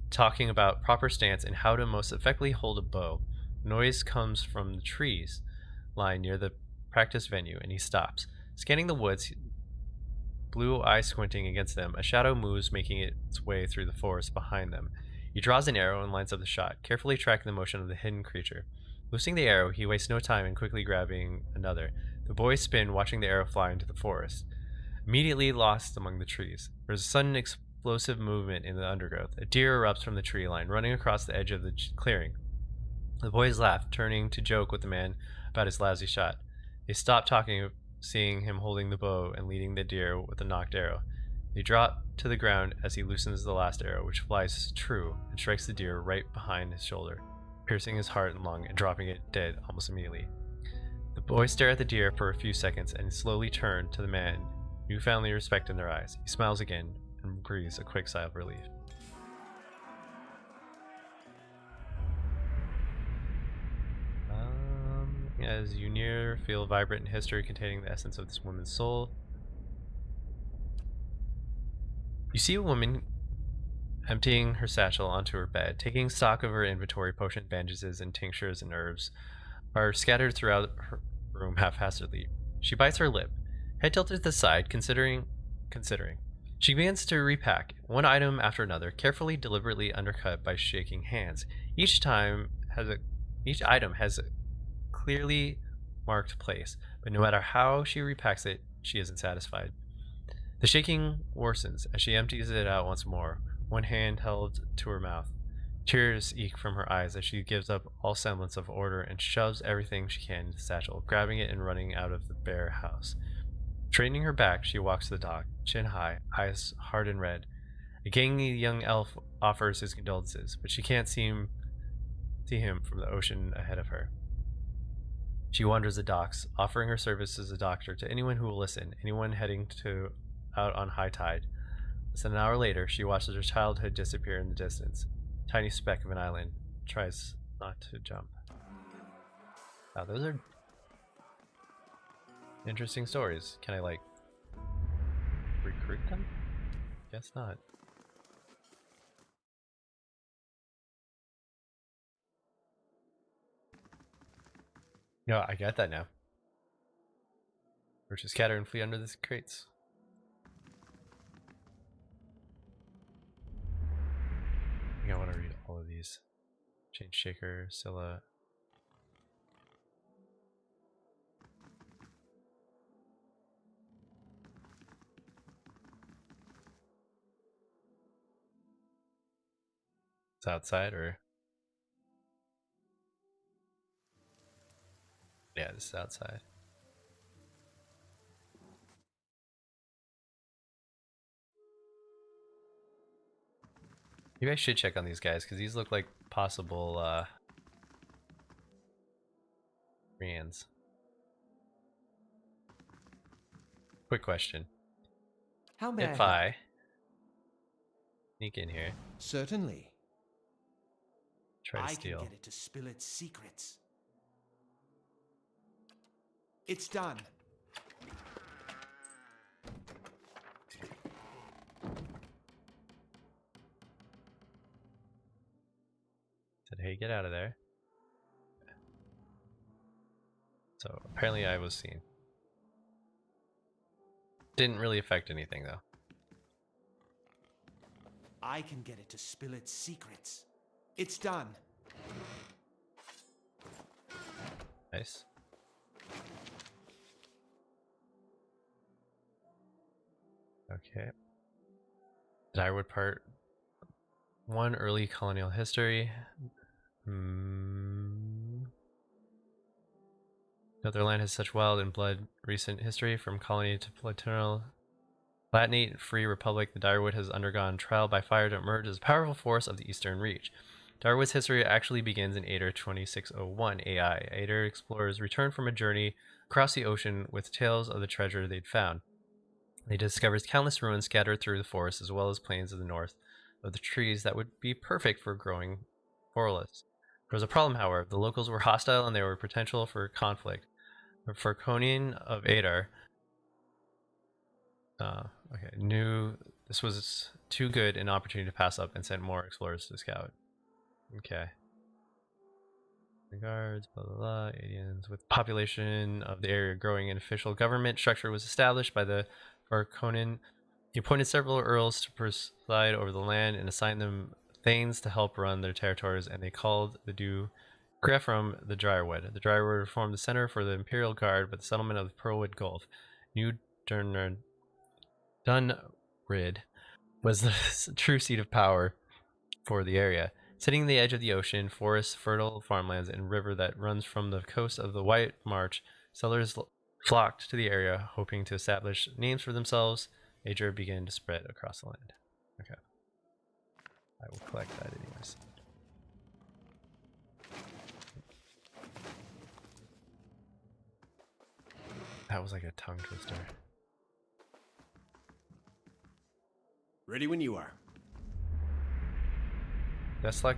talking about proper stance and how to most effectively hold a bow. Noise comes from the trees lying near the practice venue, and he stops. Scanning the woods, blue eye squinting against them, a shadow moves, making its way through the forest behind them. He draws an arrow and lines up the shot, carefully tracking the motion of the hidden creature. Loosing the arrow, he wastes no time in quickly grabbing another. The boys spin, watching the arrow fly into the forest. Immediately lost among the trees. There's a sudden explosive movement in the undergrowth. A deer erupts from the tree line, running across the edge of the clearing. The boys laugh, turning to joke with the man about his lousy shot. They stop talking, seeing him holding the bow and leading the deer with a knocked arrow. They drop to the ground as he loosens the last arrow, which flies true and strikes the deer right behind his shoulder, piercing his heart and lung and dropping it dead almost immediately. The boys stare at the deer for a few seconds and slowly turn to the man newfoundly respect in their eyes. He smiles again and breathes a quick sigh of relief. As you near, feel vibrant in history containing the essence of this woman's soul. You see a woman emptying her satchel onto her bed, taking stock of her inventory. Potion, bandages, and tinctures and herbs are scattered throughout her room haphazardly. She bites her lip, head tilted to the side, considering. She begins to repack, one item after another, carefully, deliberately undercut by shaking hands. Each item has a clearly marked place, but no matter how she repacks it, she isn't satisfied. The shaking worsens as she empties it out once more, one hand held to her mouth. Tears eke from her eyes as she gives up all semblance of order and shoves everything she can into the satchel, grabbing it and running out of the bare house. Straightening her back, she walks to the dock, chin high, eyes hard and red. A gangly young elf offers his condolences, but she can't see him from the ocean ahead of her. She wanders the docks, offering her service as a doctor to anyone who will listen, anyone heading out on high tide. Less than an hour later, she watches her childhood disappear in the distance. Tiny speck of an island. Tries not to jump. Wow, those are interesting stories. Can I, like, recruit them? Guess not. No, I get that now. Or just scatter and flee under the crates. I think I want to read all of these. Change Shaker, Scylla. It's outside, or? Yeah, this is outside. Maybe I should check on these guys, because these look like possible, Rians. Quick question. How may If I help? I sneak in here, Certainly. try to I steal. can get it to spill its secrets. It's done. Said, hey, get out of there. So apparently I was seen. Didn't really affect anything though. I can get it to spill its secrets. It's done. Nice. Okay. Dyewood Part 1, Early Colonial History. Another land has such wild and blood recent history, from colony to Palatinate Free Republic. The Dyewood has undergone trial by fire to emerge as a powerful force of the Eastern Reach. Dyewood's history actually begins in Ader 2601 AI. Ader explorers returned from a journey across the ocean with tales of the treasure they'd found. They discovered countless ruins scattered through the forest, as well as plains of the north of the trees that would be perfect for growing forests. There was a problem, however. The locals were hostile and there were potential for conflict. For Conan of Adar, knew this was too good an opportunity to pass up and sent more explorers to scout. Okay. Guards, blah blah blah, aliens. With population of the area growing, an official government structure was established by the Conan. He appointed several earls to preside over the land and assigned them thanes to help run their territories, and they called the Du Grefram the Drywood. The Drywood formed the center for the Imperial Guard, but the settlement of the Pearlwood Gulf, New Dunrid, was the true seat of power for the area. Sitting on the edge of the ocean, forests, fertile farmlands, and river that runs from the coast of the White March, settlers flocked to the area, hoping to establish names for themselves. Ager began to spread across the land. Okay. I will collect that anyways. That was like a tongue twister. Ready when you are. That's like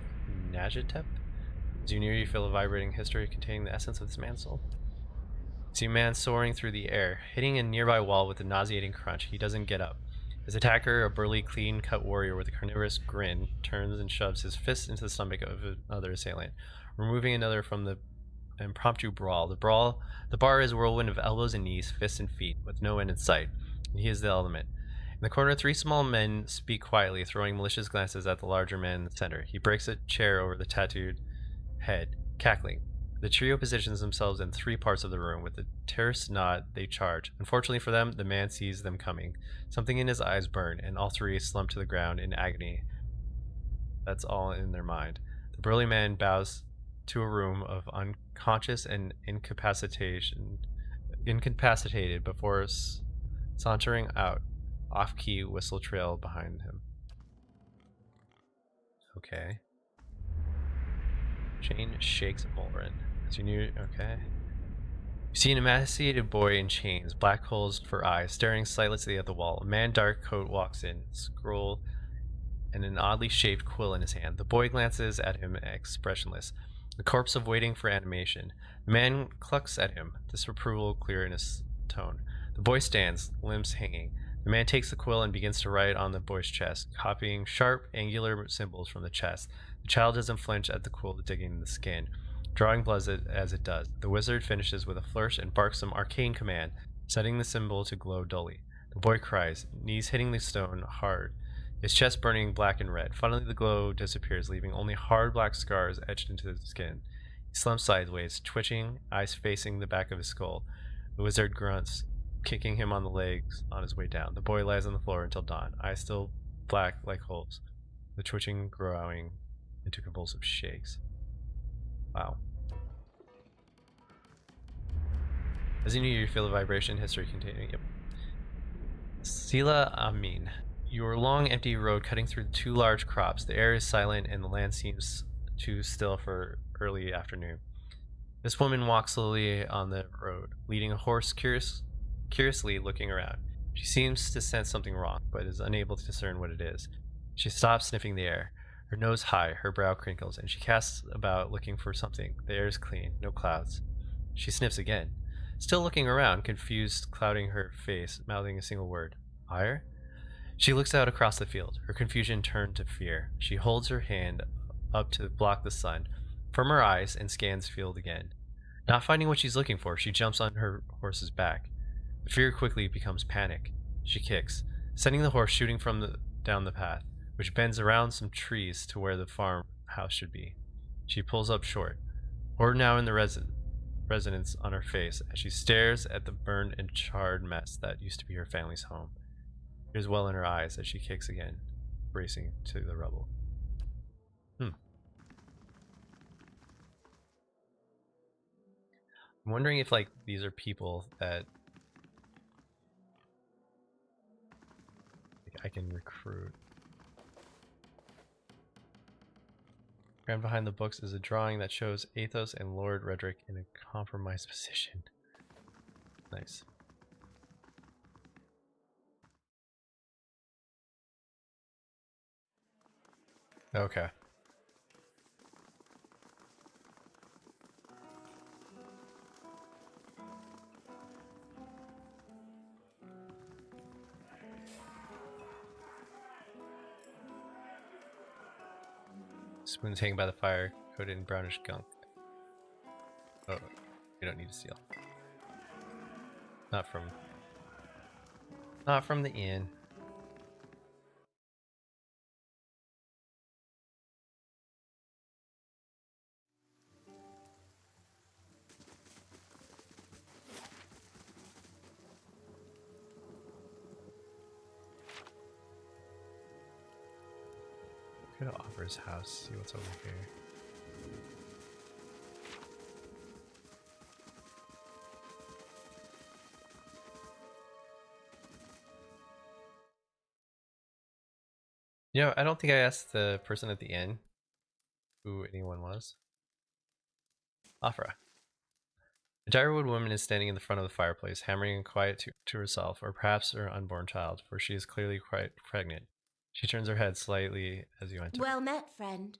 Najatep. As you near, you feel a vibrating history containing the essence of this man's soul. You see a man soaring through the air, hitting a nearby wall with a nauseating crunch. He doesn't get up. His attacker, a burly, clean-cut warrior with a carnivorous grin, turns and shoves his fist into the stomach of another assailant, removing another from the impromptu brawl. The bar is a whirlwind of elbows and knees, fists and feet, with no end in sight. And he is the element. In the corner, three small men speak quietly, throwing malicious glances at the larger man in the center. He breaks a chair over the tattooed head, cackling. The trio positions themselves in three parts of the room. With a terse nod, they charge. Unfortunately for them, the man sees them coming. Something in his eyes burn, and all three slump to the ground in agony. That's all in their mind. The burly man bows to a room of unconscious and incapacitated before sauntering out. Off-key whistle trail behind him. Okay. Chain shakes Mulrin. As you near, okay. You see an emaciated boy in chains, black holes for eyes, staring sightlessly at the wall. A man dark coat walks in, scroll and an oddly shaped quill in his hand. The boy glances at him expressionless, the corpse of waiting for animation. The man clucks at him, disapproval clear in his tone. The boy stands, limbs hanging. The man takes the quill and begins to write on the boy's chest, copying sharp, angular symbols from the chest. The child doesn't flinch at the quill digging in the skin, drawing blood as it does. The wizard finishes with a flourish and barks some arcane command, setting the symbol to glow dully. The boy cries, knees hitting the stone hard, his chest burning black and red. Finally, the glow disappears, leaving only hard black scars etched into his skin. He slumps sideways, twitching, eyes facing the back of his skull. The wizard grunts, kicking him on the legs on his way down. The boy lies on the floor until dawn, eyes still black like holes, the twitching growing into convulsive shakes. Wow. As you near, you feel a vibration history containing. Yep. Sila Amin. Your long, empty road cutting through two large crops. The air is silent and the land seems too still for early afternoon. This woman walks slowly on the road, leading a horse, curiously looking around. She seems to sense something wrong, but is unable to discern what it is. She stops sniffing the air. Her nose high, her brow crinkles, and she casts about looking for something. The air is clean, no clouds. She sniffs again. Still looking around, confused, clouding her face, mouthing a single word. Fire? She looks out across the field, her confusion turned to fear. She holds her hand up to block the sun from her eyes and scans the field again. Not finding what she's looking for, she jumps on her horse's back. The fear quickly becomes panic. She kicks, sending the horse shooting down the path, which bends around some trees to where the farmhouse should be. She pulls up short, horror now in the resonance on her face as she stares at the burned and charred mess that used to be her family's home. Tears well in her eyes as she kicks again, racing to the rubble. I'm wondering if these are people that I can recruit. Crammed behind the books is a drawing that shows Athos and Lord Redrick in a compromised position. Nice. Okay. Spoons hanging by the fire, coated in brownish gunk. Oh, you don't need to seal. Not from the inn. Go to Opera's house, see what's over here. You know, I don't think I asked the person at the inn who anyone was. Afra. A Dyerwood woman is standing in the front of the fireplace, hammering in quiet to herself, or perhaps her unborn child, for she is clearly quite pregnant. She turns her head slightly as you enter. Well met, friend.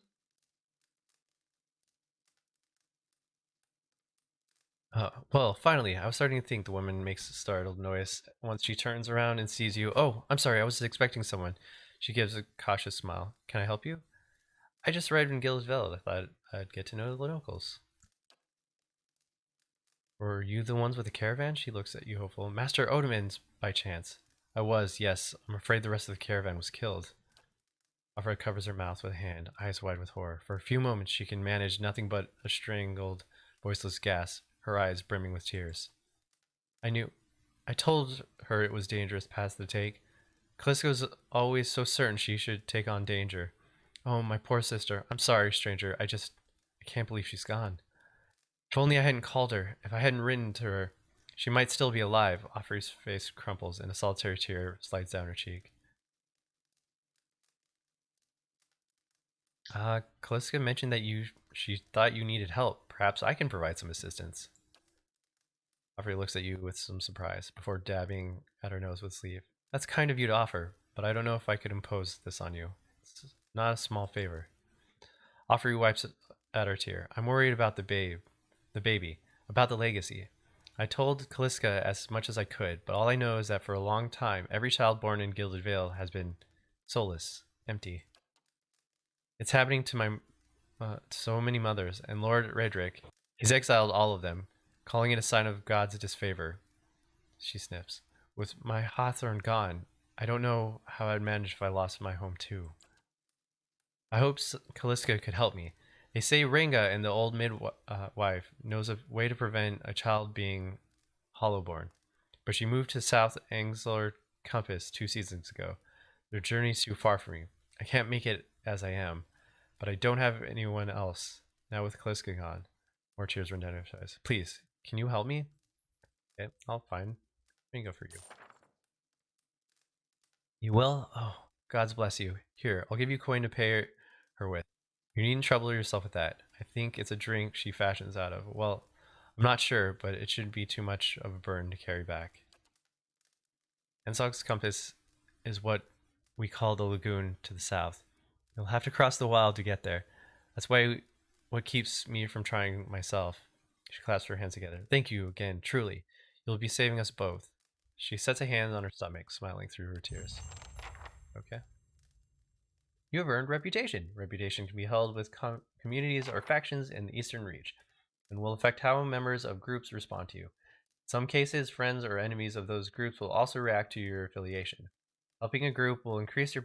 Well, finally, I was starting to think. The woman makes a startled noise once she turns around and sees you. Oh, I'm sorry, I was expecting someone. She gives a cautious smile. Can I help you? I just arrived in Gillisville. I thought I'd get to know the locals. Were you the ones with the caravan? She looks at you hopeful. Master Odomans, by chance. I was, yes. I'm afraid the rest of the caravan was killed. Alfred covers her mouth with a hand, eyes wide with horror. For a few moments she can manage nothing but a strangled, voiceless gasp, her eyes brimming with tears. I told her it was dangerous path to take. Callisto was always so certain she should take on danger. Oh, my poor sister. I'm sorry, stranger. I can't believe she's gone. If only I hadn't called her. If I hadn't written to her, she might still be alive. Offrey's face crumples and a solitary tear slides down her cheek. Callisto mentioned that she thought you needed help. Perhaps I can provide some assistance. Offrey looks at you with some surprise before dabbing at her nose with his sleeve. That's kind of you to offer, but I don't know if I could impose this on you. It's not a small favor. Offrey wipes at her tear. I'm worried about the baby, about the legacy. I told Callisto as much as I could, but all I know is that for a long time, every child born in Gilded Vale has been soulless, empty. It's happening to so many mothers, and Lord Redrick, he's exiled all of them, calling it a sign of God's disfavor. She sniffs. With my hawthorn gone, I don't know how I'd manage if I lost my home too. I hope Callisto could help me. They say Ranga and the old midwife knows a way to prevent a child being hollowborn, but she moved to South Anglar Compass 2 seasons ago. Their journey's too far for me. I can't make it as I am, but I don't have anyone else. Now with Callisto gone, more tears run down her eyes. Please, can you help me? Okay, I'll find. Let me go for you. You will? Oh, God's bless you. Here, I'll give you coin to pay her with. You needn't trouble yourself with that. I think it's a drink she fashions out of. Well, I'm not sure, but it shouldn't be too much of a burden to carry back. Ensog's Compass is what we call the lagoon to the south. You'll have to cross the wild to get there. That's what keeps me from trying myself. She clasps her hands together. Thank you again, truly. You'll be saving us both. She sets a hand on her stomach, smiling through her tears. Okay. You have earned reputation. Reputation can be held with communities or factions in the Eastern Reach, and will affect how members of groups respond to you. In some cases, friends or enemies of those groups will also react to your affiliation. Helping a group will increase your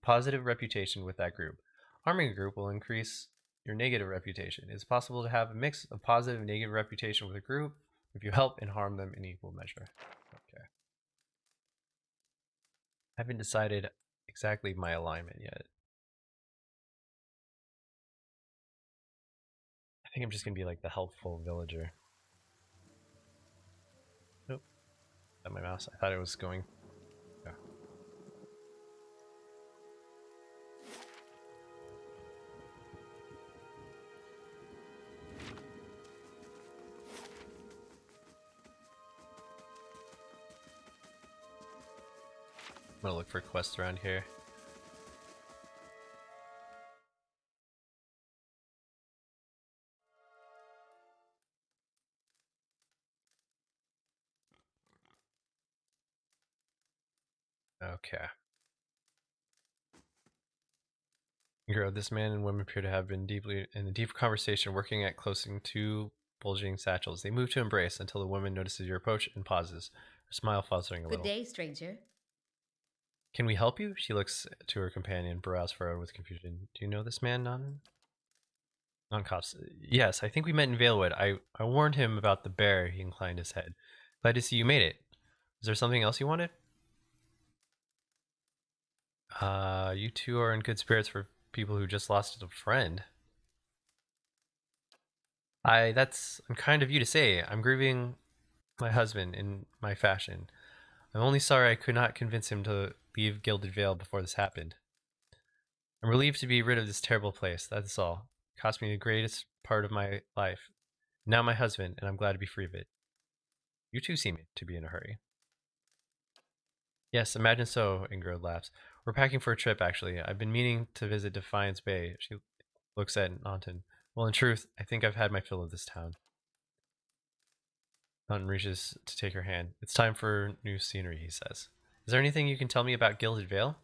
positive reputation with that group. Harming a group will increase your negative reputation. It's possible to have a mix of positive and negative reputation with a group if you help and harm them in equal measure. Okay. I haven't decided exactly my alignment yet. I think I'm just gonna be like the helpful villager. Nope. Is that my mouse? I thought it was going. Yeah. I'm gonna look for quests around here. Okay. Girl, this man and woman appear to have been deeply in a deep conversation, working at closing two bulging satchels. They move to embrace until the woman notices your approach and pauses, her smile faltering a Good little. day, stranger. Can we help you? She looks to her companion, brows furrowed with confusion. Do you know this man, Nan? Non-cops. Yes, I think we met in Valewood. I warned him about the bear. He inclined his head. Glad to see you made it. Is there something else you wanted? You two are in good spirits for people who just lost a friend. That's unkind of you to say. I'm grieving my husband in my fashion. I'm only sorry I could not convince him to leave Gilded Vale before this happened. I'm relieved to be rid of this terrible place, that's all. It cost me the greatest part of my life. Now my husband, and I'm glad to be free of it. You two seem to be in a hurry. Yes, imagine so, Ingrid laughs. We're packing for a trip, actually. I've been meaning to visit Defiance Bay. She looks at Naunton. Well, in truth, I think I've had my fill of this town. Naunton reaches to take her hand. It's time for new scenery, he says. Is there anything you can tell me about Gilded Vale?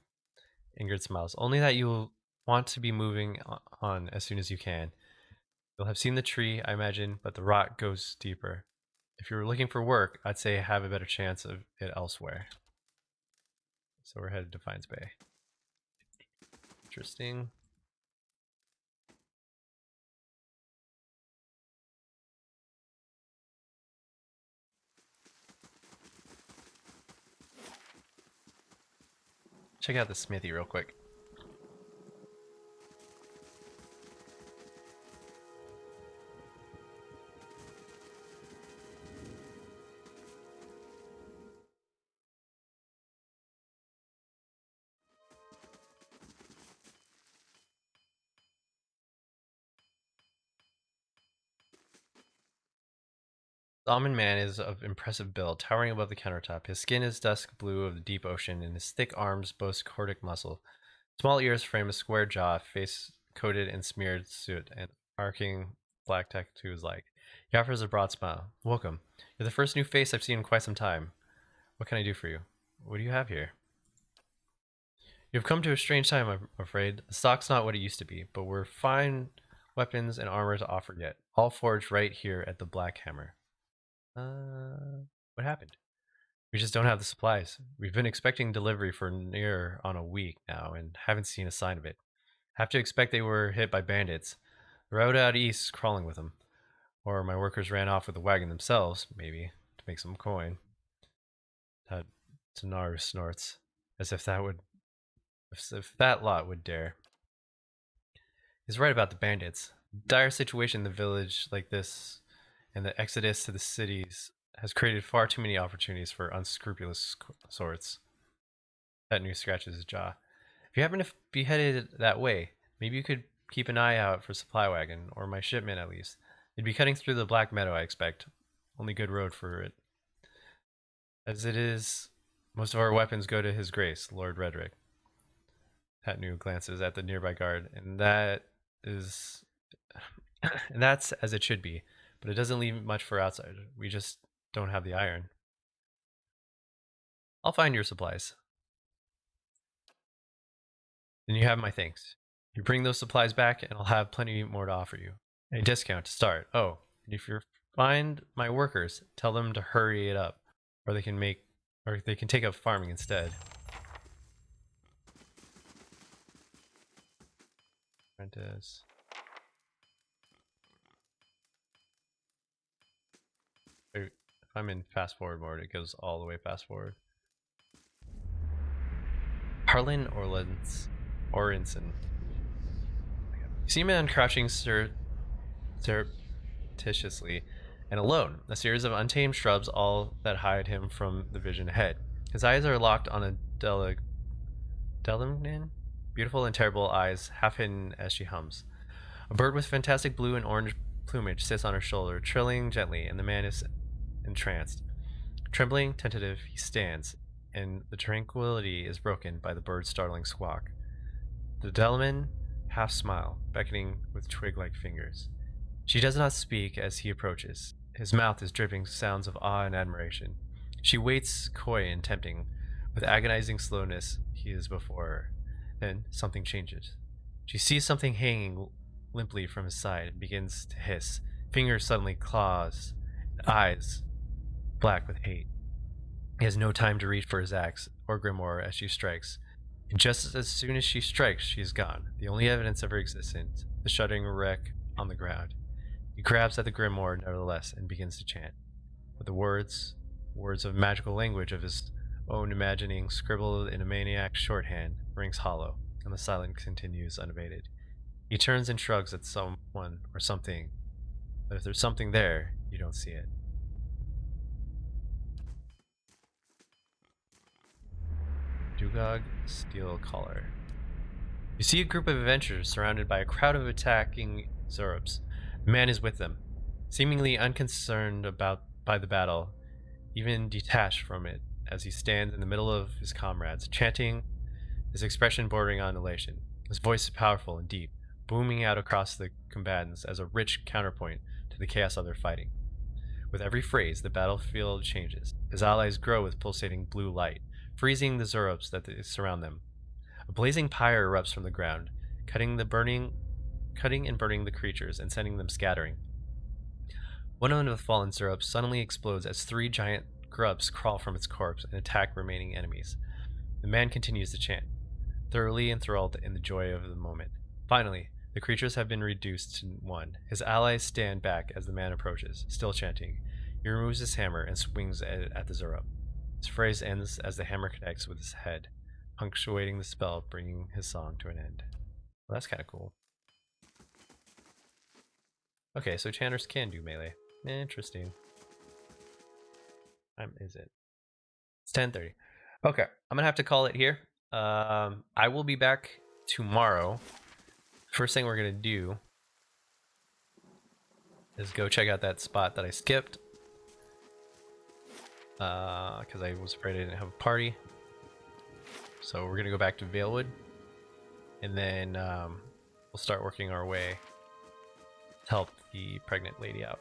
Ingrid smiles. Only that you'll want to be moving on as soon as you can. You'll have seen the tree, I imagine, but the rot goes deeper. If you were looking for work, I'd say have a better chance of it elsewhere. So we're headed to Defiance Bay. Interesting. Check out the smithy real quick. The almond man is of impressive build, towering above the countertop. His skin is dusk blue of the deep ocean, and his thick arms boast cortic muscle. Small ears frame a square jaw, face coated in smeared soot, and arcing black tattoos like. He offers a broad smile. Welcome. You're the first new face I've seen in quite some time. What can I do for you? What do you have here? You've come to a strange time, I'm afraid. The stock's not what it used to be, but we're fine weapons and armor to offer yet. All forged right here at the Black Hammer. What happened? We just don't have the supplies. We've been expecting delivery for near on a week now and haven't seen a sign of it. Have to expect they were hit by bandits. The road out east is crawling with them. Or my workers ran off with the wagon themselves, maybe, to make some coin. Tanaru snorts, as if that lot would dare. He's right about the bandits. Dire situation in the village like this and the exodus to the cities has created far too many opportunities for unscrupulous sorts. That news scratches his jaw. If you happen to be headed that way, maybe you could keep an eye out for supply wagon, or my shipment at least. They'd be cutting through the Black Meadow, I expect. Only good road for it. As it is, most of our weapons go to His Grace, Lord Redrick. Hatnu glances at the nearby guard, and that's as it should be. But it doesn't leave much for outside. We just don't have the iron. I'll find your supplies. Then you have my thanks. You bring those supplies back, and I'll have plenty more to offer you. A discount to start. Oh, and if you find my workers, tell them to hurry it up, or they can take up farming instead. Apprentice. If I'm in fast forward mode, it goes all the way fast forward. Harlan Orinson. You see a man crouching surreptitiously and alone, a series of untamed shrubs all that hide him from the vision ahead. His eyes are locked on a Delimian, beautiful and terrible eyes, half hidden as she hums. A bird with fantastic blue and orange plumage sits on her shoulder, trilling gently, and the man is entranced. Trembling, tentative, he stands, and the tranquility is broken by the bird's startling squawk. The Delman half smile, beckoning with twig-like fingers. She does not speak as he approaches. His mouth is dripping sounds of awe and admiration. She waits, coy and tempting. With agonizing slowness, he is before her. Then something changes. She sees something hanging limply from his side and begins to hiss. Fingers suddenly claws, eyes black with hate. He has no time to reach for his axe or grimoire as she strikes. And just as soon as she strikes, she is gone. The only evidence of her existence, the shuddering wreck on the ground. He grabs at the grimoire nevertheless and begins to chant. But the words of magical language of his own imagining, scribbled in a maniac's shorthand, rings hollow, and the silence continues unabated. He turns and shrugs at someone or something, but if there's something there, you don't see it. Dugog Steel Collar. You see a group of adventurers surrounded by a crowd of attacking Zurubs. The man is with them, seemingly unconcerned by the battle, even detached from it, as he stands in the middle of his comrades, chanting his expression bordering on elation. His voice is powerful and deep, booming out across the combatants as a rich counterpoint to the chaos of their fighting. With every phrase, the battlefield changes. His allies grow with pulsating blue light, freezing the Zurops that surround them. A blazing pyre erupts from the ground, cutting and burning the creatures and sending them scattering. One of the fallen Zurops suddenly explodes as 3 giant grubs crawl from its corpse and attack remaining enemies. The man continues to chant, thoroughly enthralled in the joy of the moment. Finally, the creatures have been reduced to 1. His allies stand back as the man approaches, still chanting. He removes his hammer and swings at the Zurop. His phrase ends as the hammer connects with his head, punctuating the spell, bringing his song to an end. Well, that's kind of cool. Okay, so chanters can do melee. Interesting. What time is it? It's 10:30. Okay, I'm gonna have to call it here. I will be back tomorrow. First thing we're gonna do is go check out that spot that I skipped because I was afraid I didn't have a party. So we're gonna go back to Valewood, and then we'll start working our way to help the pregnant lady out.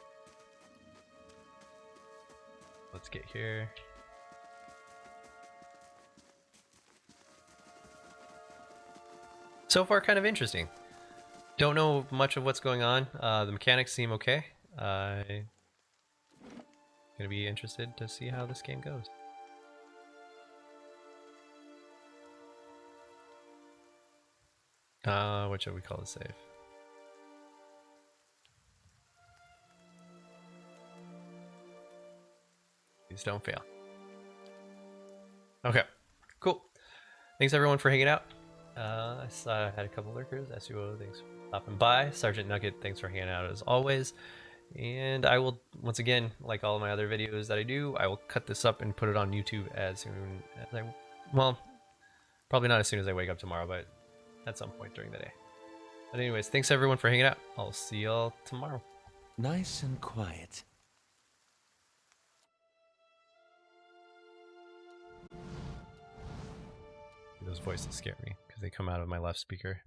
Let's get here. So far, kind of interesting. Don't know much of what's going on. The mechanics seem okay. Gonna be interested to see how this game goes. What should we call the save? Please don't fail. Okay, cool. Thanks everyone for hanging out. I saw I had a couple lurkers. SUO, thanks for stopping by. Sergeant Nugget, thanks for hanging out as always. And I will, once again, like all of my other videos that I do, I will cut this up and put it on YouTube as soon as well, probably not as soon as I wake up tomorrow, but at some point during the day. But anyways, thanks everyone for hanging out. I'll see y'all tomorrow. Nice and quiet. Those voices scare me because they come out of my left speaker.